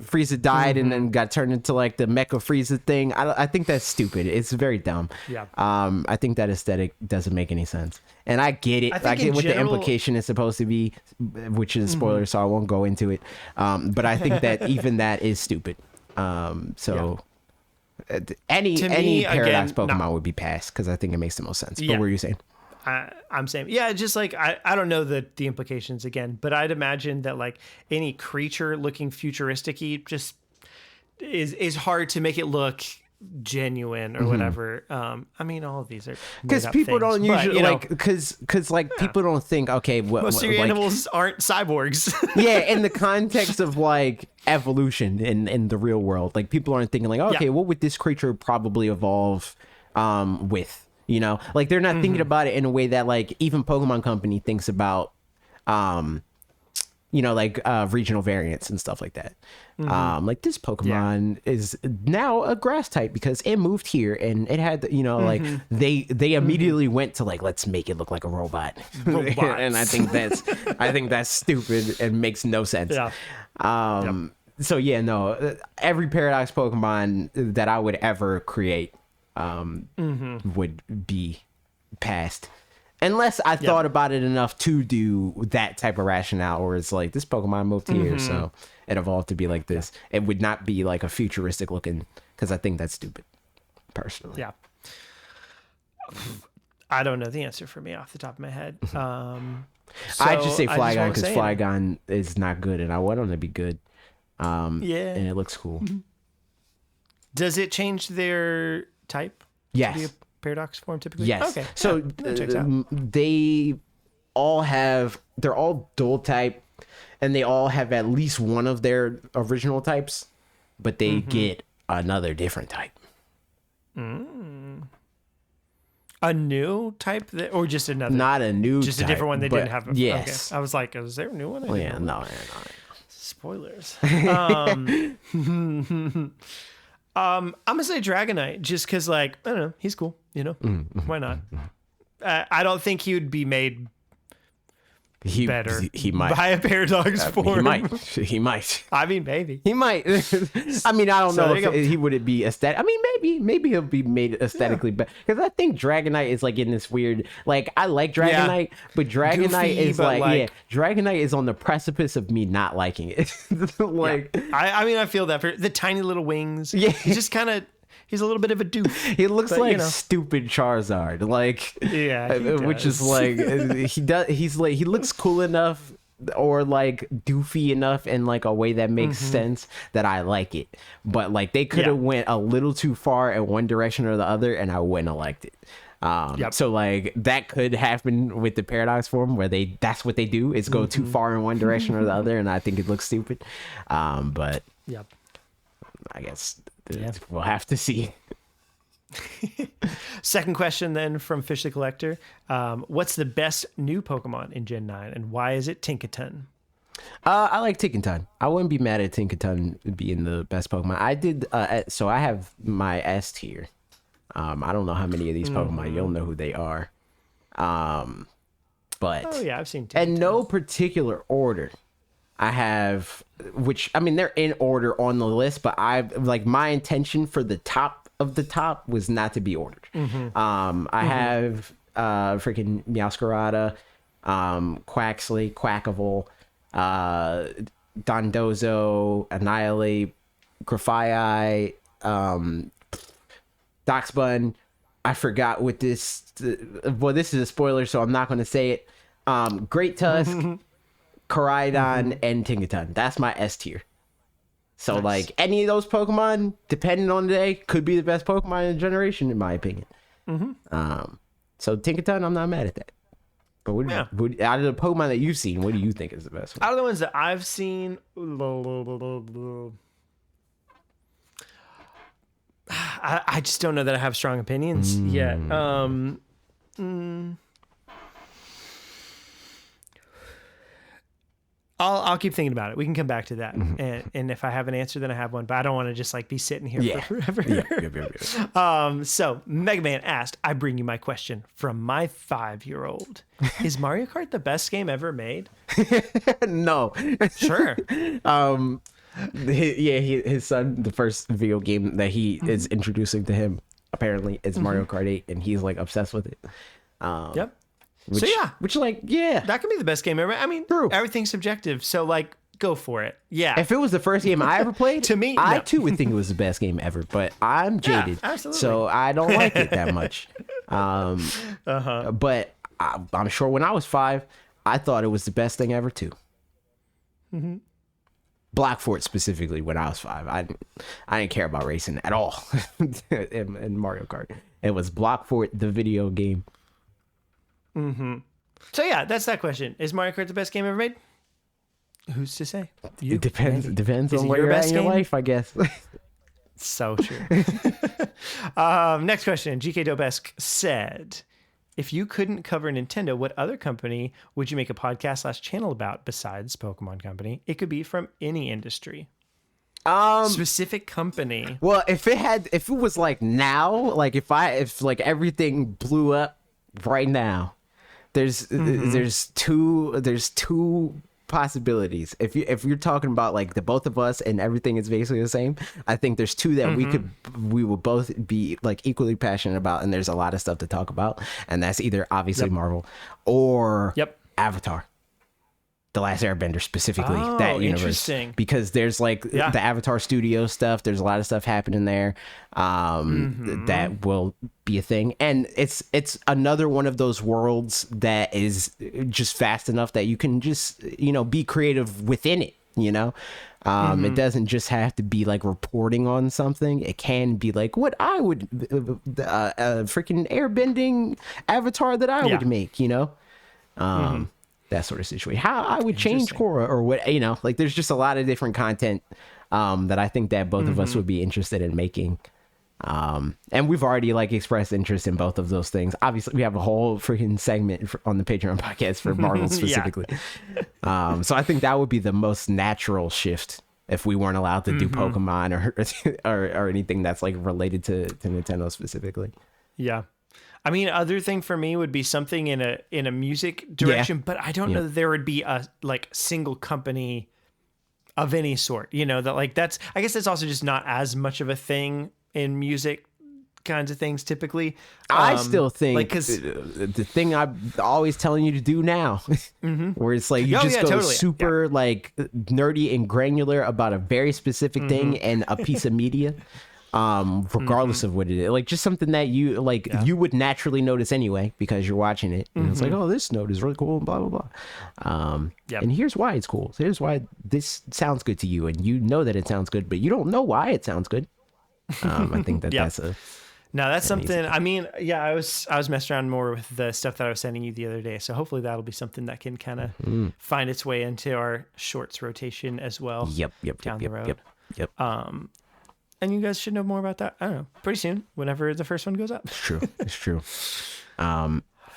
Frieza died and then got turned into like the Mecha Frieza thing. I think that's stupid. It's very dumb. Yeah. I think that aesthetic doesn't make any sense. And I get it. I get what the implication is supposed to be, which is a spoiler, so I won't go into it. But I think that even that is stupid. Any Paradox Pokemon would be passed because I think it makes the most sense. But what were you saying? I'm saying, yeah, just like I don't know the implications again, but I'd imagine that like any creature looking futuristic-y just is hard to make it look genuine or whatever. I mean, all of these are because people don't usually like because people don't think, okay, most of your animals aren't cyborgs. Yeah, in the context of like evolution in the real world, like people aren't thinking like, okay, what would this creature probably evolve with, you know, like they're not thinking about it in a way that like even Pokemon Company thinks about you know, like regional variants and stuff like that. Like this Pokemon is now a grass type because it moved here and it had, you know, like they immediately went to like, let's make it look like a robot. And I think that's stupid and makes no sense. Yeah. So yeah, no, every Paradox Pokemon that I would ever create would be passed. Unless I thought about it enough to do that type of rationale where it's like this Pokemon moved here, so it evolved to be like this. It would not be like a futuristic looking, because I think that's stupid, personally. Yeah. I don't know the answer for me off the top of my head. I just say Flygon because Flygon is not good, and I want him to be good. And it looks cool. Does it change their type? Yes. Paradox form typically? Yes. Okay. So they're all dual type, and they all have at least one of their original types, but they get another different type. A new type or just another? Not a new just type, a different one they didn't have. Yes. Okay. I was like, is there a new one? No. Spoilers. I'm gonna say Dragonite just because, like, I don't know, he's cool. You know, why not? I don't think he would be made better. He might Buy a Paradox form. He might. He might. I mean, maybe. He might. I mean, I don't So know there you if he would be aesthetic. I mean, maybe he'll be made aesthetically better, because I think Dragonite is like in this weird, like, I like Dragonite, but Dragonite Goofy, is but like, Dragonite is on the precipice of me not liking it. Like, I mean, I feel that for the tiny little wings. Yeah. He's just kind of, he's a little bit of a doof. he looks But, like you know. stupid Charizard, like, Yeah, he which is does. like, he's like, he looks cool enough or like doofy enough in like a way that makes sense that I like it, but like they could have went a little too far in one direction or the other and I wouldn't have liked it. So like that could happen with the Paradox form, where that's what they do, is go too far in one direction or the other, and I think it looks stupid. But I guess we'll have to see. Second question then from Fish the Collector. What's the best new Pokemon in Gen 9 and why is it Tinkaton? I like Tinkaton. I wouldn't be mad at Tinkaton being the best Pokemon. I did so I have my S tier. I don't know how many of these Pokemon, you'll know who they are. But Oh yeah, I've seen Tinkaton. in no particular order. I have, which, I mean, they're in order on the list, but I've, like, my intention for the top of the top was not to be ordered. I have freaking Meowscarada, Quaxley, Quackable, Dondozo, Annihilate, Grafaiai, Doxbun. I forgot what this, well, this is a spoiler, so I'm not going to say it. Great Tusk, Koraidon, and Tinkaton. That's my S tier. So, Nice. like, any of those Pokemon, depending on the day, could be the best Pokemon in the generation, in my opinion. So, Tinkaton, I'm not mad at that. But out of the Pokemon that you've seen, what do you think is the best one? Out of the ones that I've seen, I just don't know that I have strong opinions yet. I'll keep thinking about it. We can come back to that. And if I have an answer, then I have one. But I don't want to just like be sitting here for forever. So Mega Man asked, I bring you my question from my 5-year-old. Is Mario Kart the best game ever made? No. Sure. His son, the first video game that he is introducing to him, apparently, is Mario Kart 8, and he's like obsessed with it. Yep. Which, So yeah. which like, yeah. That could be the best game ever. I mean, True. everything's subjective. So like, go for it. Yeah. If it was the first game I ever played, To me, I no. too would think it was the best game ever. But I'm jaded, absolutely. so I don't like it that much. But I'm sure when I was 5, I thought it was the best thing ever too. Black Fort specifically, when I was 5, I didn't care about racing at all in Mario Kart. It was Block Fort, the video game. So yeah, that's that question. Is Mario Kart the best game ever made? Who's to say? You, It depends. maybe. Depends Is on it where your you're at best in your game? life, I guess. So true. Next question. GK Dobesk said, if you couldn't cover Nintendo, what other company would you make a podcast / channel about besides Pokemon Company? It could be from any industry. Specific company. Well, if it was like now, like if like everything blew up right now, there's two possibilities. If you're talking about like the both of us and everything is basically the same, I think there's two that we will both be like equally passionate about, and there's a lot of stuff to talk about, and that's either obviously Marvel or Avatar. The Last Airbender, specifically, that universe. Interesting. Because there's like the Avatar Studio stuff. There's a lot of stuff happening there that will be a thing. And it's another one of those worlds that is just vast enough that you can just, be creative within it, It doesn't just have to be like reporting on something. It can be like what I would, freaking airbending Avatar that I would make, that sort of situation. How I would change Korra or what, like there's just a lot of different content that I think that both of us would be interested in making. And we've already like expressed interest in both of those things. Obviously, we have a whole freaking segment on the Patreon podcast for Marvel specifically. So I think that would be the most natural shift if we weren't allowed to do Pokemon or anything that's like related to Nintendo specifically. Yeah. I mean, other thing for me would be something in a music direction, but I don't know that there would be a like single company of any sort, that like that's, I guess that's also just not as much of a thing in music kinds of things typically. I still think like, the thing I'm always telling you to do now, where it's like you just go totally. super like nerdy and granular about a very specific thing and a piece of media, regardless of what it is, like just something that you like you would naturally notice anyway because you're watching it, and it's like, oh, this note is really cool, and blah blah blah. And here's why it's cool. Here's why this sounds good to you, and you know that it sounds good, but you don't know why it sounds good. I think that's a. No, that's something. I mean, yeah, I was messing around more with the stuff that I was sending you the other day, so hopefully that'll be something that can kind of find its way into our shorts rotation as well. Yep. The road. And you guys should know more about that. I don't know, pretty soon, whenever the first one goes up. It's true.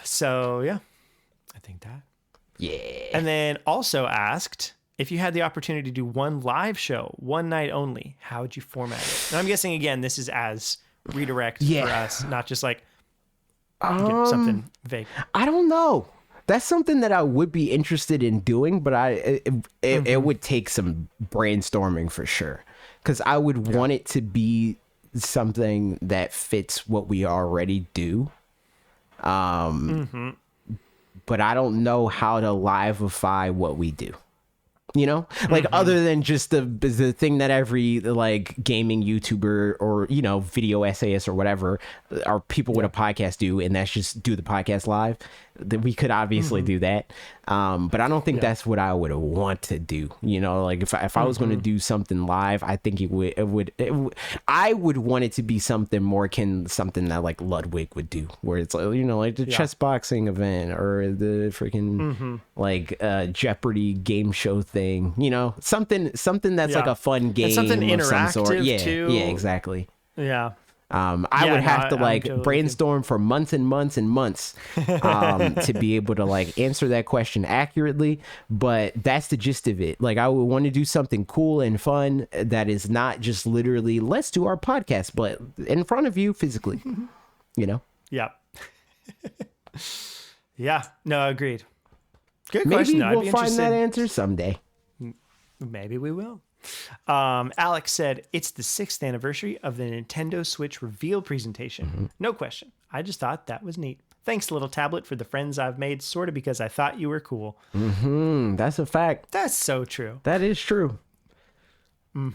So yeah, I think that. Yeah. And then also asked if you had the opportunity to do one live show, one night only, how would you format it? And I'm guessing again, this is as redirect for us, not just like something vague. I don't know. That's something that I would be interested in doing, but it would take some brainstorming for sure, because I would want it to be something that fits what we already do. But I don't know how to liveify what we do. Like other than just the thing that every like gaming YouTuber or video essayist or whatever or people with a podcast do, and that's just do the podcast live. That we could obviously do that, but I don't think that's what I would want to do. Like if I was going to do something live, I think I would want it to be something more something that like Ludwig would do, where it's like like the chess boxing event or the freaking like Jeopardy game show thing. Something that's like a fun game, and something interactive some sort. too. Yeah, exactly. Yeah. I would have to totally brainstorm for months and months and months to be able to like answer that question accurately. But that's the gist of it. Like I would want to do something cool and fun that is not just literally let's do our podcast, but in front of you physically. Yeah. Yeah. No, agreed. Good Maybe question. Maybe we'll find that answer someday. Maybe we will. Alex said, it's the 6th anniversary of the Nintendo Switch reveal presentation. No question. I just thought that was neat. Thanks, little tablet, for the friends I've made, sort of because I thought you were cool. That's a fact. That's so true. That is true.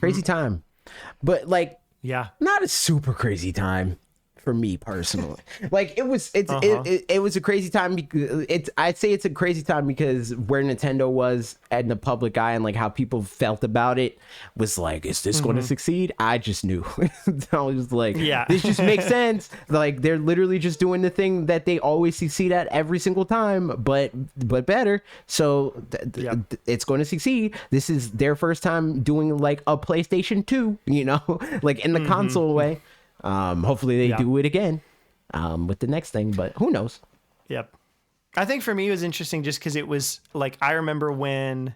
Crazy time. But like, not a super crazy time for me personally. Like it was a crazy time because I'd say it's a crazy time because where Nintendo was in the public eye and like how people felt about it was like, is this going to succeed? I just knew. I was just like, this just makes sense. Like they're literally just doing the thing that they always succeed at every single time, but better. So it's going to succeed. This is their first time doing like a PlayStation 2, like in the console way. Hopefully they do it again with the next thing, but who knows? Yep. I think for me it was interesting just because it was like, I remember when,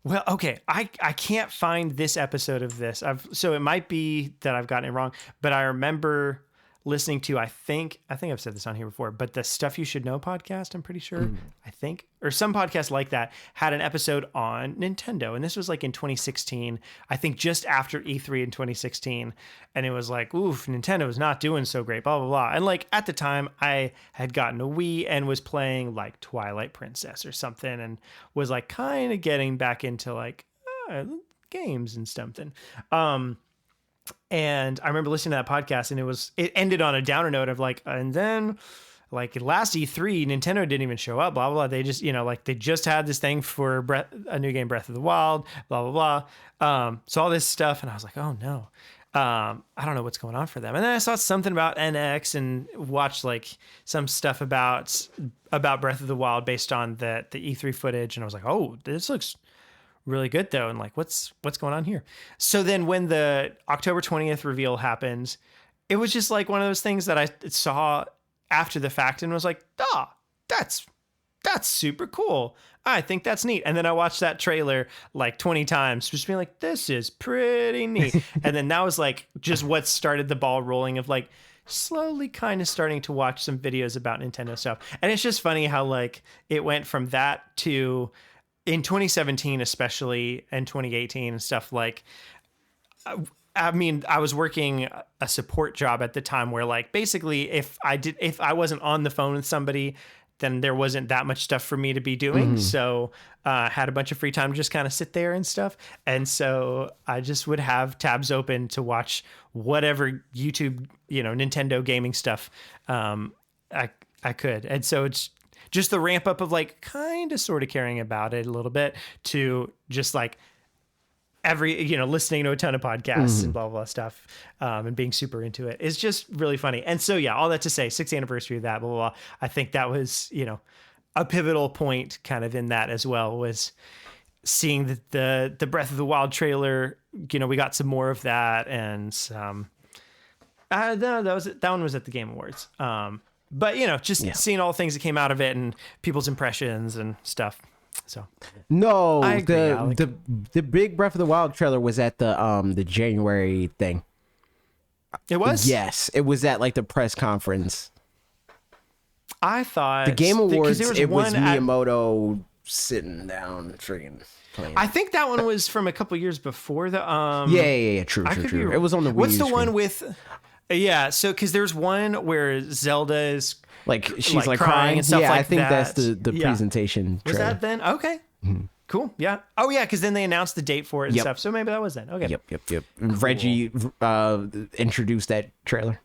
well, okay, I can't find this episode of this. So it might be that I've gotten it wrong, but I remember listening to, I think I've said this on here before, but the Stuff You Should Know podcast, I'm pretty sure, I think, or some podcast like that had an episode on Nintendo. And this was like in 2016, I think just after E3 in 2016. And it was like, oof, Nintendo is not doing so great, blah, blah, blah. And like at the time I had gotten a Wii and was playing like Twilight Princess or something and was like kind of getting back into like games and something. And I remember listening to that podcast and it ended on a downer note of like, and then like last E3, Nintendo didn't even show up, blah, blah, blah. They just, like they just had this thing for a new game, Breath of the Wild, blah, blah, blah. So all this stuff. And I was like, oh no, I don't know what's going on for them. And then I saw something about NX and watched like some stuff about Breath of the Wild based on the E3 footage. And I was like, oh, this looks really good though. And like, what's going on here? So then when the October 20th reveal happens, it was just like one of those things that I saw after the fact and was like, that's super cool. I think that's neat. And then I watched that trailer like 20 times, just being like, this is pretty neat. And then that was like just what started the ball rolling of like, slowly kind of starting to watch some videos about Nintendo stuff. And it's just funny how like it went from that to in 2017, especially, and 2018 and stuff. Like, I mean, I was working a support job at the time where like basically if I wasn't on the phone with somebody, then there wasn't that much stuff for me to be doing. So had a bunch of free time to just kind of sit there and stuff. And so I just would have tabs open to watch whatever YouTube, Nintendo gaming stuff I could. And so it's just the ramp up of like kind of sort of caring about it a little bit to just like listening to a ton of podcasts and blah, blah, stuff, and being super into it is just really funny. And so, yeah, all that to say, 6th anniversary of that, blah, blah, blah. I think that was, a pivotal point kind of in that as well, was seeing the Breath of the Wild trailer. We got some more of that. And no, that one was at the Game Awards. But, seeing all the things that came out of it and people's impressions and stuff. So no, I agree, the big Breath of the Wild trailer was at the January thing. It was? Yes, it was at like the press conference. I thought the Game Awards. It was one Miyamoto sitting down, freaking playing. I think that one was from a couple years before the. Yeah. True. It was on the Wii What's the screen. one with? Yeah, so because there's one where Zelda is like she's like crying and stuff like that. I think that's the presentation. Was trailer. that then? Okay. Cool. Yeah. Oh yeah, because then they announced the date for it and stuff. So maybe that was then. Okay. Yep. Cool. Reggie introduced that trailer.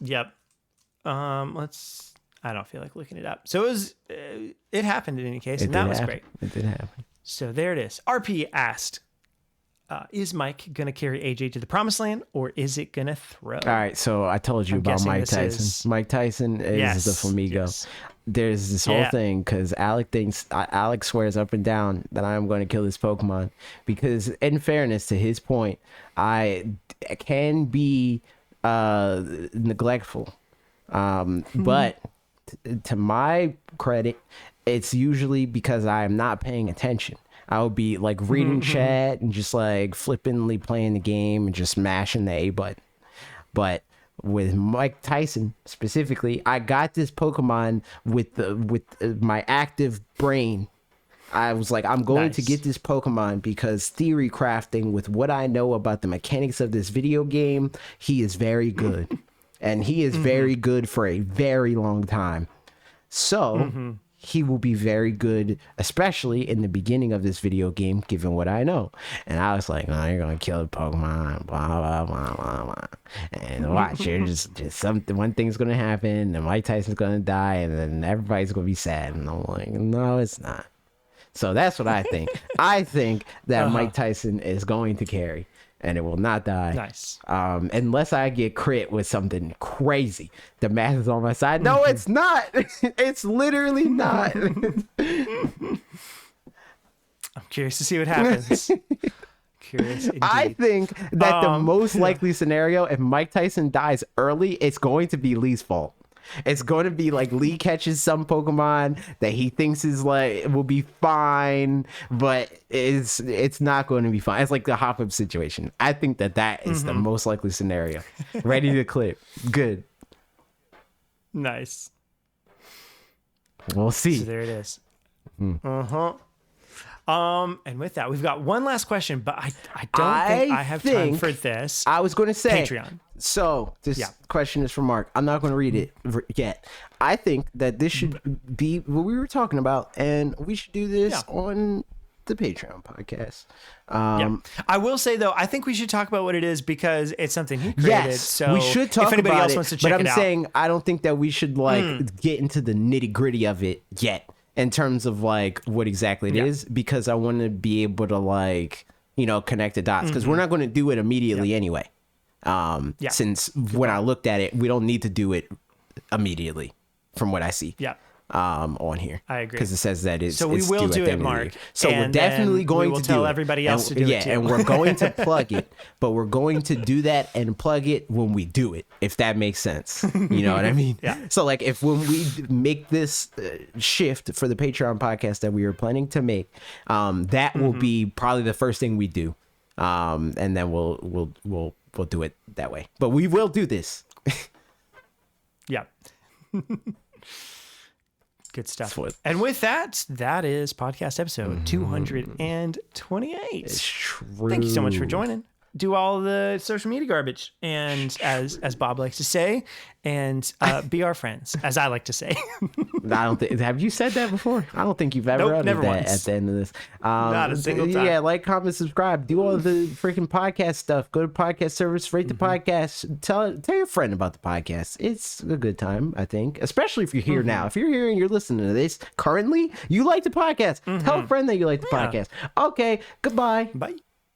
Yep. I don't feel like looking it up. So it was. It happened in any case, and that was great. It did happen. So there it is. RP asked, is Mike going to carry AJ to the promised land, or is it going to throw? All right, so I told you about Mike Tyson. Mike Tyson is the Flamigo. Yes. There's this whole thing because Alex swears up and down that I am going to kill this Pokemon because, in fairness to his point, I can be neglectful, but to my credit, it's usually because I am not paying attention. I would be like reading chat and just like flippantly playing the game and just mashing the A button. But with Mike Tyson specifically, I got this Pokemon with my active brain. I was like, I'm going to get this Pokemon because theory crafting with what I know about the mechanics of this video game, he is very good. And he is very good for a very long time. So he will be very good, especially in the beginning of this video game, given what I know. And I was like, oh, you're going to kill the Pokemon, blah, blah, blah, blah, blah. And watch, just something, one thing's going to happen, and Mike Tyson's going to die, and then everybody's going to be sad. And I'm like, no, it's not. So that's what I think. I think that Mike Tyson is going to carry, and it will not die. Nice. Unless I get crit with something crazy. The math is on my side. No, it's not. It's literally not. I'm curious to see what happens. Curious indeed. I think that the most likely scenario, if Mike Tyson dies early, it's going to be Lee's fault. It's going to be like Lee catches some Pokemon that he thinks is like will be fine, but it's not going to be fine. It's like the hop-up situation. I think that is the most likely scenario. Ready to clip. Good. Nice. We'll see. So there it is. And with that, we've got one last question, but I don't think I have time for this. I was going to say Patreon. So this question is from Mark. I'm not going to read it yet. I think that this should be what we were talking about, and we should do this on the Patreon podcast. I will say though, I think we should talk about what it is because it's something he created. Yes, so we should talk if anybody about else it. wants to check but I'm it out, saying I don't think that we should like get into the nitty gritty of it yet in terms of like what exactly it is, because I want to be able to like connect the dots because we're not going to do it immediately anyway. Since when I looked at it, we don't need to do it immediately from what I see. On here. I agree. Because it says that it's so we will do it, Mark. So we're definitely going to tell everybody else to do it too. And we're going to plug it, but we're going to do that and plug it when we do it, if that makes sense. You know what I mean? So like when we make this shift for the Patreon podcast that we are planning to make, that will be probably the first thing we do. And then we'll we'll do it that way. But we will do this. Yeah. Good stuff. What? And with that, that is podcast episode 228. It's true. Thank you so much for joining. Do all the social media garbage, and as Bob likes to say, and be our friends, as I like to say. I don't think. Have you said that before? I don't think you've ever uttered never that once. at the end of this. Not a single time. Yeah, like, comment, subscribe, do all the freaking podcast stuff. Go to podcast service, rate the podcast. Tell your friend about the podcast. It's a good time, I think, especially if you're here now. If you're here and you're listening to this currently, you like the podcast. Tell a friend that you like the podcast. Okay, goodbye. Bye.